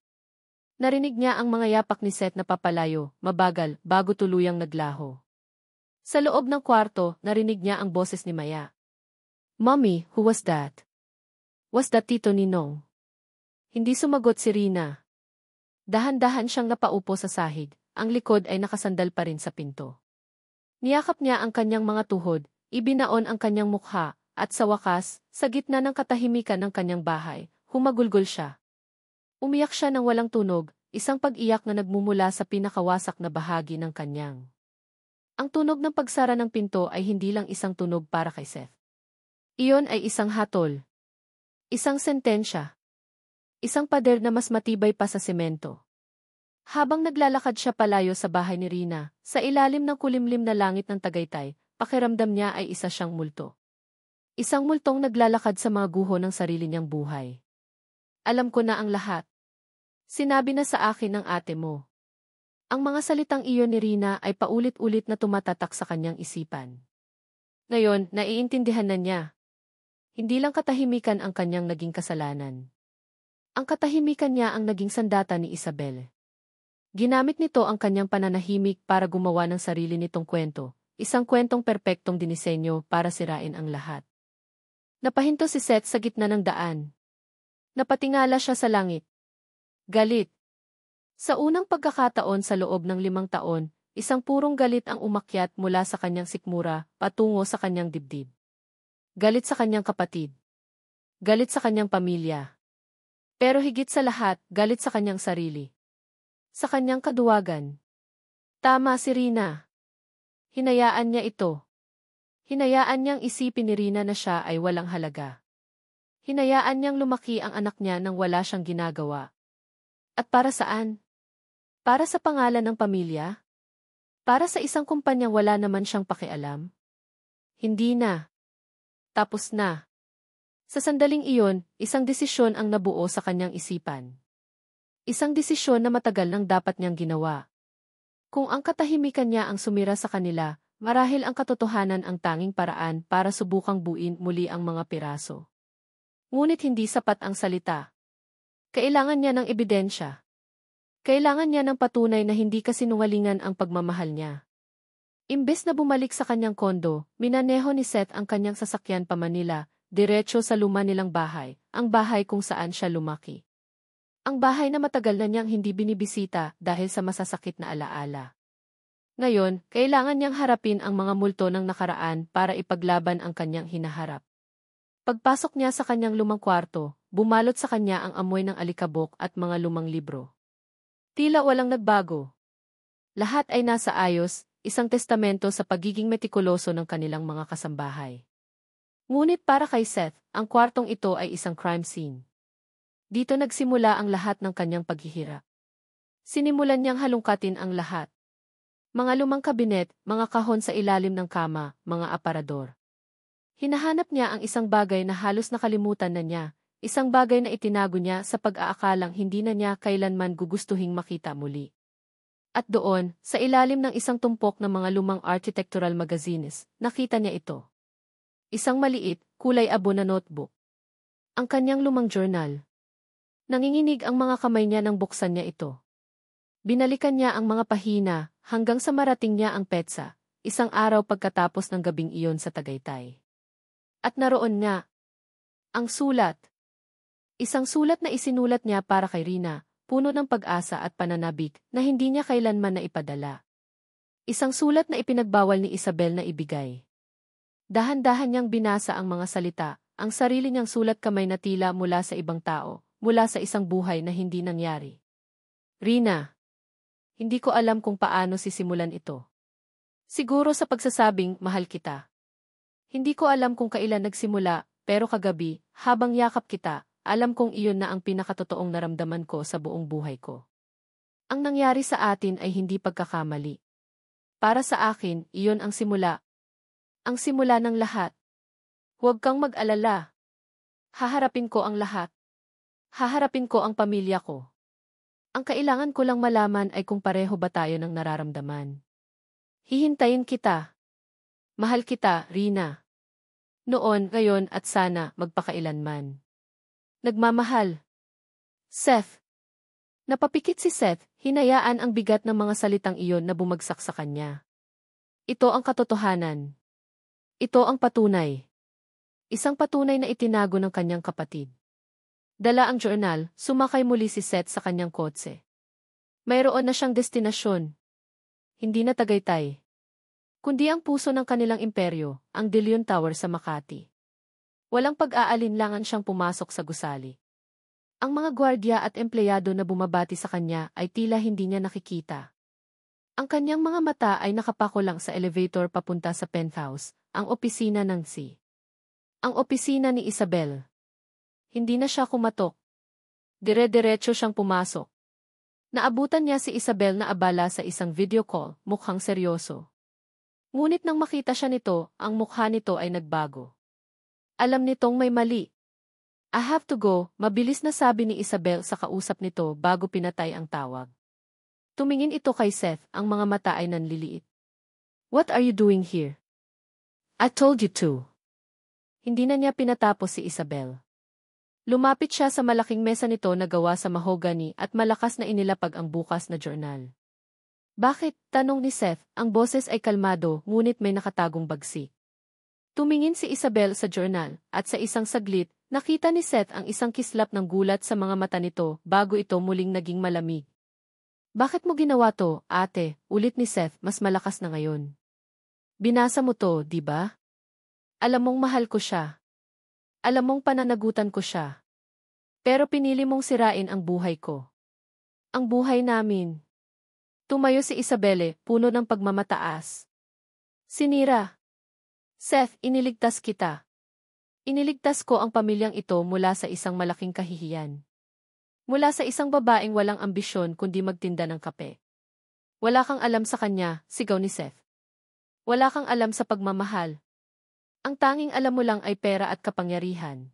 Narinig niya ang mga yapak ni Seth na papalayo, mabagal, bago tuluyang naglaho. Sa loob ng kwarto, narinig niya ang boses ni Maya. Mommy, who was that? Was that Tito Ninong? Hindi sumagot si Rina. Dahan-dahan siyang napaupo sa sahig, ang likod ay nakasandal pa rin sa pinto. Niyakap niya ang kanyang mga tuhod, ibinaon ang kanyang mukha, at sa wakas, sa gitna ng katahimikan ng kanyang bahay, humagulgol siya. Umiyak siya ng walang tunog, isang pag-iyak na nagmumula sa pinakawasak na bahagi ng kanyang. Ang tunog ng pagsara ng pinto ay hindi lang isang tunog para kay Seth. Iyon ay isang hatol. Isang sentensya. Isang pader na mas matibay pa sa semento. Habang naglalakad siya palayo sa bahay ni Rina, sa ilalim ng kulimlim na langit ng Tagaytay, pakiramdam niya ay isa siyang multo. Isang multong naglalakad sa mga guho ng sarili niyang buhay. Alam ko na ang lahat. Sinabi na sa akin ng ate mo. Ang mga salitang iyon ni Rina ay paulit-ulit na tumatatak sa kanyang isipan. Ngayon, naiintindihan na niya. Hindi lang katahimikan ang kanyang naging kasalanan. Ang katahimikan niya ang naging sandata ni Isabel. Ginamit nito ang kanyang pananahimik para gumawa ng sarili nitong kwento, isang kwentong perpektong dinisenyo para sirain ang lahat. Napahinto si Seth sa gitna ng daan. Napatingala siya sa langit. Galit. Sa unang pagkakataon sa loob ng 5 taon, isang purong galit ang umakyat mula sa kanyang sikmura patungo sa kanyang dibdib. Galit sa kanyang kapatid. Galit sa kanyang pamilya. Pero higit sa lahat, galit sa kanyang sarili. Sa kanyang kaduwagan. Tama si Rina. Hinayaan niya ito. Hinayaan niyang isipin ni Rina na siya ay walang halaga. Hinayaan niyang lumaki ang anak niya nang wala siyang ginagawa. At para saan? Para sa pangalan ng pamilya? Para sa isang kumpanyang wala naman siyang pakialam? Hindi na. Tapos na. Sa sandaling iyon, isang desisyon ang nabuo sa kanyang isipan. Isang desisyon na matagal nang dapat niyang ginawa. Kung ang katahimikan niya ang sumira sa kanila, marahil ang katotohanan ang tanging paraan para subukang buuin muli ang mga piraso. Ngunit hindi sapat ang salita. Kailangan niya ng ebidensya. Kailangan niya ng patunay na hindi kasinungalingan ang pagmamahal niya. Imbes na bumalik sa kanyang kondo, minaneho ni Seth ang kanyang sasakyan pa Manila, diretso sa luma nilang bahay, ang bahay kung saan siya lumaki. Ang bahay na matagal na niyang hindi binibisita dahil sa masasakit na alaala. Ngayon, kailangan niyang harapin ang mga multo ng nakaraan para ipaglaban ang kanyang hinaharap. Pagpasok niya sa kanyang lumang kwarto, bumalot sa kanya ang amoy ng alikabok at mga lumang libro. Tila walang nagbago. Lahat ay nasa ayos, isang testamento sa pagiging metikuloso ng kanilang mga kasambahay. Ngunit para kay Seth, ang kwartong ito ay isang crime scene. Dito nagsimula ang lahat ng kanyang paghihirap. Sinimulan niyang halungkatin ang lahat. Mga lumang kabinet, mga kahon sa ilalim ng kama, mga aparador. Hinahanap niya ang isang bagay na halos nakalimutan na niya, isang bagay na itinago niya sa pag-aakalang hindi na niya kailanman gugustuhing makita muli. At doon, sa ilalim ng isang tumpok ng mga lumang architectural magazines, nakita niya ito. Isang maliit, kulay abo na notebook. Ang kanyang lumang journal. Nanginginig ang mga kamay niya nang buksan niya ito. Binalikan niya ang mga pahina, hanggang sa marating niya ang petsa, isang araw pagkatapos ng gabing iyon sa Tagaytay. At naroon nga, ang sulat. Isang sulat na isinulat niya para kay Rina, puno ng pag-asa at pananabik na hindi niya kailanman na ipadala. Isang sulat na ipinagbawal ni Isabel na ibigay. Dahan-dahan niyang binasa ang mga salita, ang sarili niyang sulat kamay na tila mula sa ibang tao, mula sa isang buhay na hindi nangyari. Rina, hindi ko alam kung paano sisimulan ito. Siguro sa pagsasabing, mahal kita. Hindi ko alam kung kailan nagsimula, pero kagabi, habang yakap kita, alam kong iyon na ang pinakatotoong naramdaman ko sa buong buhay ko. Ang nangyari sa atin ay hindi pagkakamali. Para sa akin, iyon ang simula. Ang simula ng lahat. Huwag kang mag-alala. Haharapin ko ang lahat. Haharapin ko ang pamilya ko. Ang kailangan ko lang malaman ay kung pareho ba tayo ng nararamdaman. Hihintayin kita. Mahal kita, Rina. Noon, ngayon at sana magpakailanman. Nagmamahal. Seth. Napapikit si Seth, hinayaan ang bigat ng mga salitang iyon na bumagsak sa kanya. Ito ang katotohanan. Ito ang patunay. Isang patunay na itinago ng kanyang kapatid. Dala ang journal, sumakay muli si Seth sa kanyang kotse. Mayroon na siyang destinasyon. Hindi na Tagaytay, kundi ang puso ng kanilang imperyo, ang De Leon Tower sa Makati. Walang pag-aalinlangan siyang pumasok sa gusali. Ang mga gwardiya at empleyado na bumabati sa kanya ay tila hindi niya nakikita. Ang kanyang mga mata ay nakapako lang sa elevator papunta sa penthouse, ang opisina ng si. Ang opisina ni Isabel. Hindi na siya kumatok. Dire-diretso siyang pumasok. Naabutan niya si Isabel na abala sa isang video call, mukhang seryoso. Ngunit nang makita siya nito, ang mukha nito ay nagbago. Alam nitong may mali. I have to go, mabilis na sabi ni Isabel sa kausap nito bago pinatay ang tawag. Tumingin ito kay Seth, ang mga mata ay nanliliit. What are you doing here? I told you to. Hindi na niya pinatapos si Isabel. Lumapit siya sa malaking mesa nito na gawa sa mahogany at malakas na inilapag ang bukas na journal. Bakit? Tanong ni Seth, ang boses ay kalmado ngunit may nakatagong bagsik. Tumingin si Isabel sa journal at sa isang saglit, nakita ni Seth ang isang kislap ng gulat sa mga mata nito bago ito muling naging malamig. Bakit mo ginawa to, ate? Ulit ni Seth, mas malakas na ngayon. Binasa mo to, di ba? Alam mong mahal ko siya. Alam mong pananagutan ko siya. Pero pinili mong sirain ang buhay ko. Ang buhay namin. Tumayo si Isabelle, puno ng pagmamataas. Sinira. Seth, iniligtas kita. Iniligtas ko ang pamilyang ito mula sa isang malaking kahihiyan. Mula sa isang babaeng walang ambisyon kundi magtinda ng kape. Wala kang alam sa kanya, sigaw ni Seth. Wala kang alam sa pagmamahal. Ang tanging alam mo lang ay pera at kapangyarihan.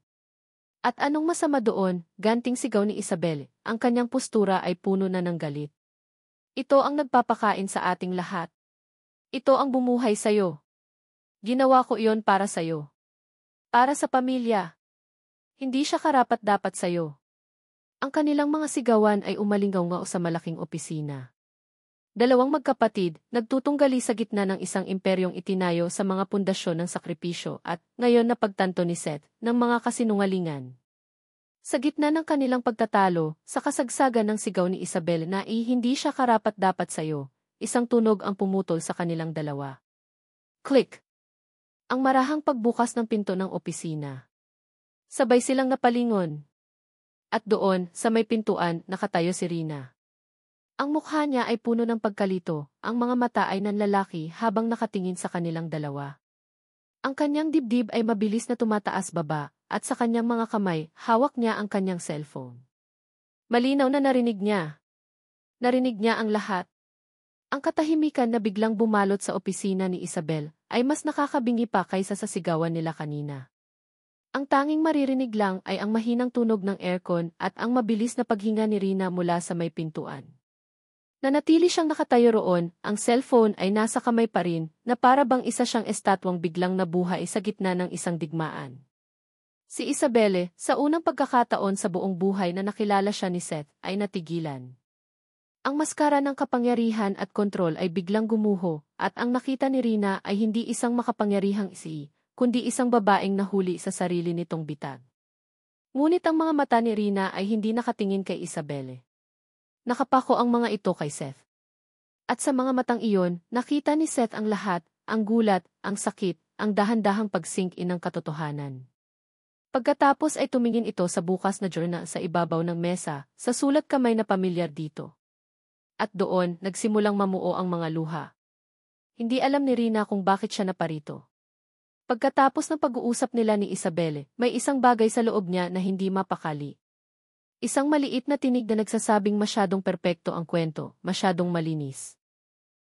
At anong masama doon, ganting sigaw ni Isabel, ang kanyang postura ay puno na ng galit. Ito ang nagpapakain sa ating lahat. Ito ang bumuhay sayo. Ginawa ko iyon para sayo. Para sa pamilya. Hindi siya karapat-dapat sayo. Ang kanilang mga sigawan ay umalingaw sa malaking opisina. Dalawang magkapatid, nagtutunggali sa gitna ng isang imperyong itinayo sa mga pundasyon ng sakripisyo at, ngayon napagtanto ni Seth, ng mga kasinungalingan. Sa gitna ng kanilang pagtatalo, sa kasagsagan ng sigaw ni Isabel na hindi siya karapat-dapat sayo, isang tunog ang pumutol sa kanilang dalawa. Click! Ang marahang pagbukas ng pinto ng opisina. Sabay silang napalingon. At doon, sa may pintuan, nakatayo si Rina. Ang mukha niya ay puno ng pagkalito, ang mga mata ay nanlalaki habang nakatingin sa kanilang dalawa. Ang kanyang dibdib ay mabilis na tumataas baba, at sa kanyang mga kamay, hawak niya ang kanyang cellphone. Malinaw na narinig niya. Narinig niya ang lahat. Ang katahimikan na biglang bumalot sa opisina ni Isabel ay mas nakakabingi pa kaysa sa sigawan nila kanina. Ang tanging maririnig lang ay ang mahinang tunog ng aircon at ang mabilis na paghinga ni Rina mula sa may pintuan. Nanatili siyang nakatayo roon, ang cellphone ay nasa kamay pa rin, na para bang isa siyang estatwang biglang nabuhay sa gitna ng isang digmaan. Si Isabelle, sa unang pagkakataon sa buong buhay na nakilala siya ni Seth, ay natigilan. Ang maskara ng kapangyarihan at kontrol ay biglang gumuho, at ang nakita ni Rina ay hindi isang makapangyarihang kundi isang babaeng nahuli sa sarili nitong bitag. Ngunit ang mga mata ni Rina ay hindi nakatingin kay Isabelle. Nakapako ang mga ito kay Seth. At sa mga matang iyon, nakita ni Seth ang lahat, ang gulat, ang sakit, ang dahan-dahang pag-sink in ng katotohanan. Pagkatapos ay tumingin ito sa bukas na journal sa ibabaw ng mesa, sa sulat kamay na pamilyar dito. At doon, nagsimulang mamuo ang mga luha. Hindi alam ni Rina kung bakit siya naparito. Pagkatapos ng pag-uusap nila ni Isabelle, may isang bagay sa loob niya na hindi mapakali. Isang maliit na tinig na nagsasabing masyadong perpekto ang kwento, masyadong malinis.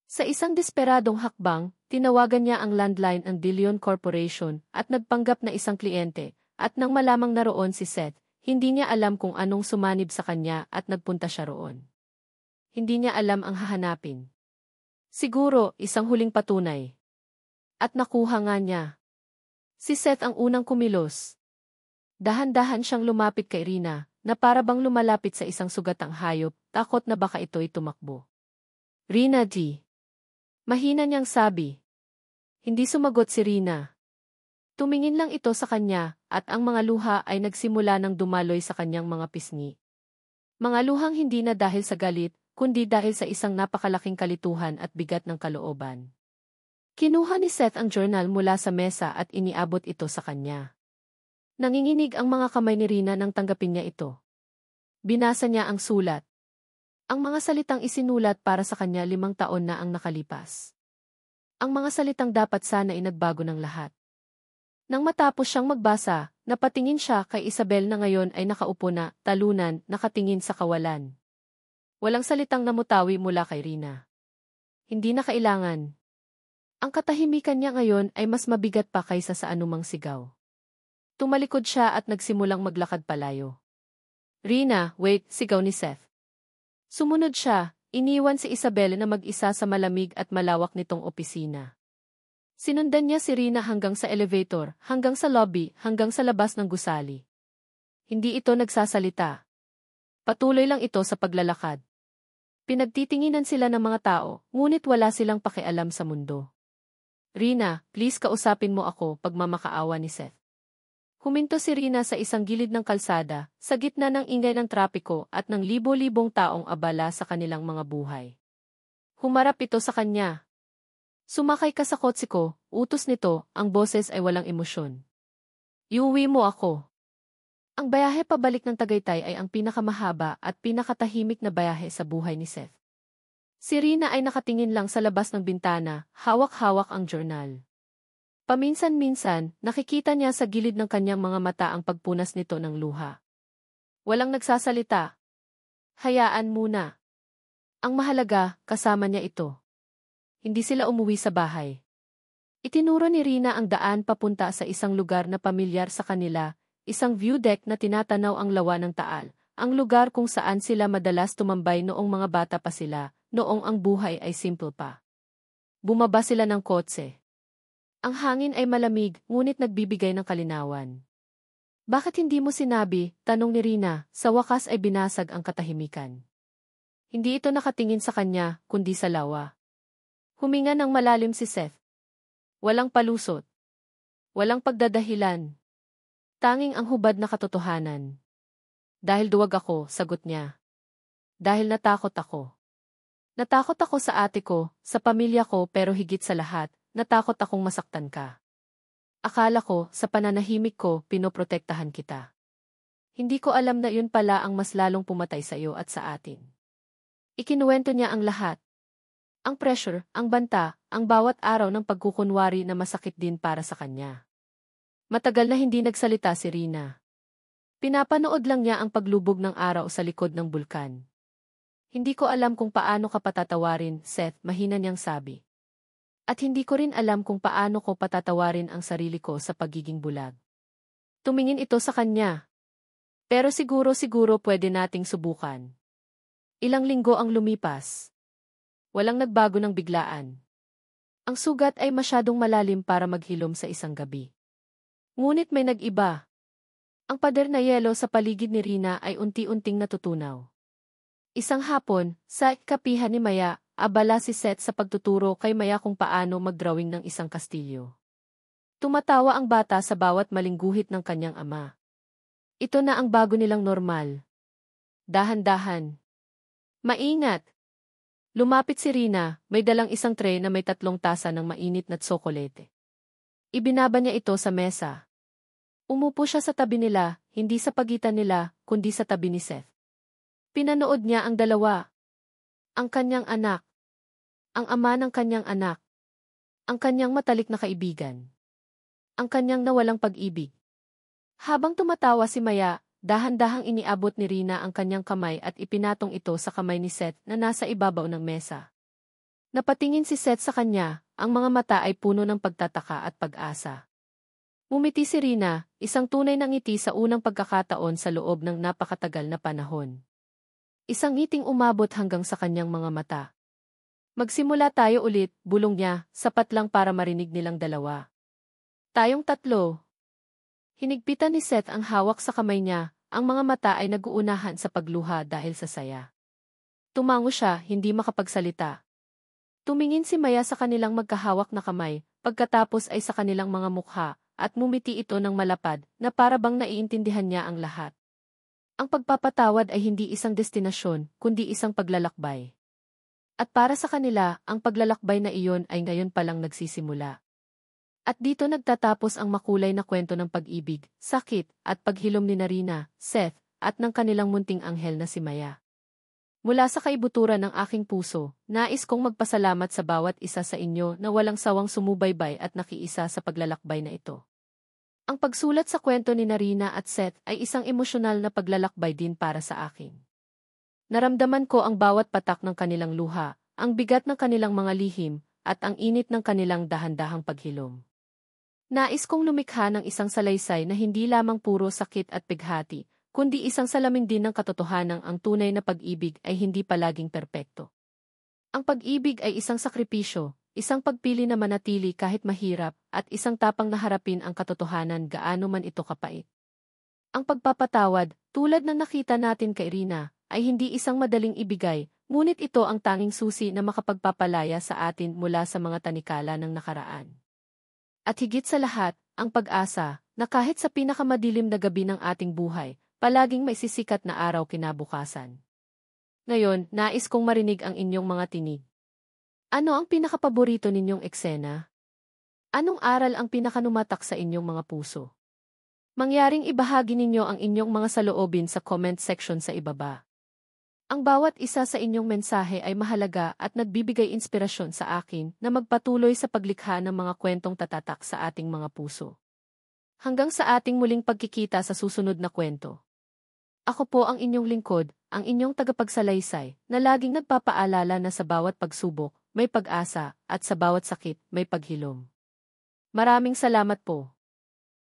Sa isang desperadong hakbang, tinawagan niya ang landline ng Dillion Corporation at nagpanggap na isang kliyente, at nang malamang naroon si Seth, hindi niya alam kung anong sumanib sa kanya at nagpunta siya roon. Hindi niya alam ang hahanapin. Siguro, isang huling patunay. At nakuha nga niya. Si Seth ang unang kumilos. Dahan-dahan siyang lumapit kay Rina, na para bang lumalapit sa isang sugatang hayop, takot na baka ito'y tumakbo. Rina G. Mahina niyang sabi. Hindi sumagot si Rina. Tumingin lang ito sa kanya, at ang mga luha ay nagsimula ng dumaloy sa kanyang mga pisngi. Mga luhang hindi na dahil sa galit, kundi dahil sa isang napakalaking kalituhan at bigat ng kalooban. Kinuha ni Seth ang journal mula sa mesa at iniabot ito sa kanya. Nanginginig ang mga kamay ni Rina nang tanggapin niya ito. Binasa niya ang sulat. Ang mga salitang isinulat para sa kanya 5 taon na ang nakalipas. Ang mga salitang dapat sana ay nagbago ng lahat. Nang matapos siyang magbasa, napatingin siya kay Isabel na ngayon ay nakaupo na, talunan, nakatingin sa kawalan. Walang salitang namutawi mula kay Rina. Hindi na kailangan. Ang katahimikan niya ngayon ay mas mabigat pa kaysa sa anumang sigaw. Tumalikod siya at nagsimulang maglakad palayo. Rina, wait, sigaw ni Seth. Sumunod siya, iniwan si Isabel na mag-isa sa malamig at malawak nitong opisina. Sinundan niya si Rina hanggang sa elevator, hanggang sa lobby, hanggang sa labas ng gusali. Hindi ito nagsasalita. Patuloy lang ito sa paglalakad. Pinagtitinginan sila ng mga tao, ngunit wala silang pakialam sa mundo. Rina, please kausapin mo ako, pagmamakaawa ni Seth. Huminto si Rina sa isang gilid ng kalsada, sa gitna ng ingay ng trapiko at ng libo-libong taong abala sa kanilang mga buhay. Humarap ito sa kanya. Sumakay ka sa kotse ko, utos nito, ang boses ay walang emosyon. Iuwi mo ako. Ang bayahe pabalik ng Tagaytay ay ang pinakamahaba at pinakatahimik na bayahe sa buhay ni Seth. Si Rina ay nakatingin lang sa labas ng bintana, hawak-hawak ang journal. Paminsan-minsan, nakikita niya sa gilid ng kanyang mga mata ang pagpunas nito ng luha. Walang nagsasalita. Hayaan muna. Ang mahalaga, kasama niya ito. Hindi sila umuwi sa bahay. Itinuro ni Rina ang daan papunta sa isang lugar na pamilyar sa kanila, isang view deck na tinatanaw ang lawa ng Taal, ang lugar kung saan sila madalas tumambay noong mga bata pa sila, noong ang buhay ay simple pa. Bumaba sila ng kotse. Ang hangin ay malamig, ngunit nagbibigay ng kalinawan. Bakit hindi mo sinabi, tanong ni Rina, sa wakas ay binasag ang katahimikan. Hindi ito nakatingin sa kanya, kundi sa lawa. Huminga ng malalim si Seth. Walang palusot. Walang pagdadahilan. Tanging ang hubad na katotohanan. Dahil duwag ako, sagot niya. Dahil natakot ako. Natakot ako sa ate ko, sa pamilya ko pero higit sa lahat, natakot akong masaktan ka. Akala ko, sa pananahimik ko, pinoprotektahan kita. Hindi ko alam na yun pala ang mas lalong pumatay sa iyo at sa atin. Ikinuwento niya ang lahat. Ang pressure, ang banta, ang bawat araw ng pagkukunwari na masakit din para sa kanya. Matagal na hindi nagsalita si Rina. Pinapanood lang niya ang paglubog ng araw sa likod ng bulkan. Hindi ko alam kung paano ka patatawarin, Seth, mahina niyang sabi. At hindi ko rin alam kung paano ko patatawarin ang sarili ko sa pagiging bulag. Tumingin ito sa kanya. Pero siguro pwede nating subukan. Ilang linggo ang lumipas. Walang nagbago ng biglaan. Ang sugat ay masyadong malalim para maghilom sa isang gabi. Ngunit may nag-iba. Ang pader na yelo sa paligid ni Rina ay unti-unting natutunaw. Isang hapon, sa kapihan ni Maya, abala si Seth sa pagtuturo kay Maya kung paano mag-drawing ng isang kastilyo. Tumatawa ang bata sa bawat maling guhit ng kanyang ama. Ito na ang bago nilang normal. Dahan-dahan. Maingat! Lumapit si Rina, may dalang isang tray na may 3 tasa ng mainit na tsokolete. Ibinaba niya ito sa mesa. Umupo siya sa tabi nila, hindi sa pagitan nila, kundi sa tabi ni Seth. Pinanood niya ang dalawa. Ang kanyang anak. Ang ama ng kanyang anak. Ang kanyang matalik na kaibigan. Ang kanyang nawalang pag-ibig. Habang tumatawa si Maya, dahan-dahang iniabot ni Rina ang kanyang kamay at ipinatong ito sa kamay ni Seth na nasa ibabaw ng mesa. Napatingin si Seth sa kanya, ang mga mata ay puno ng pagtataka at pag-asa. Ngumiti si Rina, isang tunay na ngiti sa unang pagkakataon sa loob ng napakatagal na panahon. Isang ngiting umabot hanggang sa kanyang mga mata. Magsimula tayo ulit, bulong niya, sapat lang para marinig nilang dalawa. Tayong 3. Hinigpitan ni Seth ang hawak sa kamay niya, ang mga mata ay nag-uunahan sa pagluha dahil sa saya. Tumango siya, hindi makapagsalita. Tumingin si Maya sa kanilang magkahawak na kamay, pagkatapos ay sa kanilang mga mukha, at mumiti ito ng malapad, na para bang naiintindihan niya ang lahat. Ang pagpapatawad ay hindi isang destinasyon, kundi isang paglalakbay. At para sa kanila, ang paglalakbay na iyon ay ngayon palang nagsisimula. At dito nagtatapos ang makulay na kwento ng pag-ibig, sakit, at paghilom ni Rina, Seth, at ng kanilang munting anghel na si Maya. Mula sa kaibuturan ng aking puso, nais kong magpasalamat sa bawat isa sa inyo na walang sawang sumubaybay at nakiisa sa paglalakbay na ito. Ang pagsulat sa kwento ni Rina at Seth ay isang emosyonal na paglalakbay din para sa akin. Naramdaman ko ang bawat patak ng kanilang luha, ang bigat ng kanilang mga lihim, at ang init ng kanilang dahan-dahang paghilom. Nais kong lumikha ng isang salaysay na hindi lamang puro sakit at pighati, kundi isang salamin din ng katotohanang ang tunay na pag-ibig ay hindi palaging perpekto. Ang pag-ibig ay isang sakripisyo, isang pagpili na manatili kahit mahirap, at isang tapang na harapin ang katotohanan gaano man ito kapait. Ang pagpapatawad, tulad ng nakita natin kay Rina, ay hindi isang madaling ibigay, ngunit ito ang tanging susi na makapagpapalaya sa atin mula sa mga tanikala ng nakaraan. At higit sa lahat, ang pag-asa, na kahit sa pinakamadilim na gabi ng ating buhay, palaging may sisikat na araw kinabukasan. Ngayon, nais kong marinig ang inyong mga tinig. Ano ang pinakapaborito ninyong eksena? Anong aral ang pinakanumatak sa inyong mga puso? Mangyaring ibahagi ninyo ang inyong mga saloobin sa comment section sa ibaba. Ang bawat isa sa inyong mensahe ay mahalaga at nagbibigay inspirasyon sa akin na magpatuloy sa paglikha ng mga kwentong tatatak sa ating mga puso. Hanggang sa ating muling pagkikita sa susunod na kwento. Ako po ang inyong lingkod, ang inyong tagapagsalaysay, na laging nagpapaalala na sa bawat pagsubok, may pag-asa, at sa bawat sakit, may paghilom. Maraming salamat po.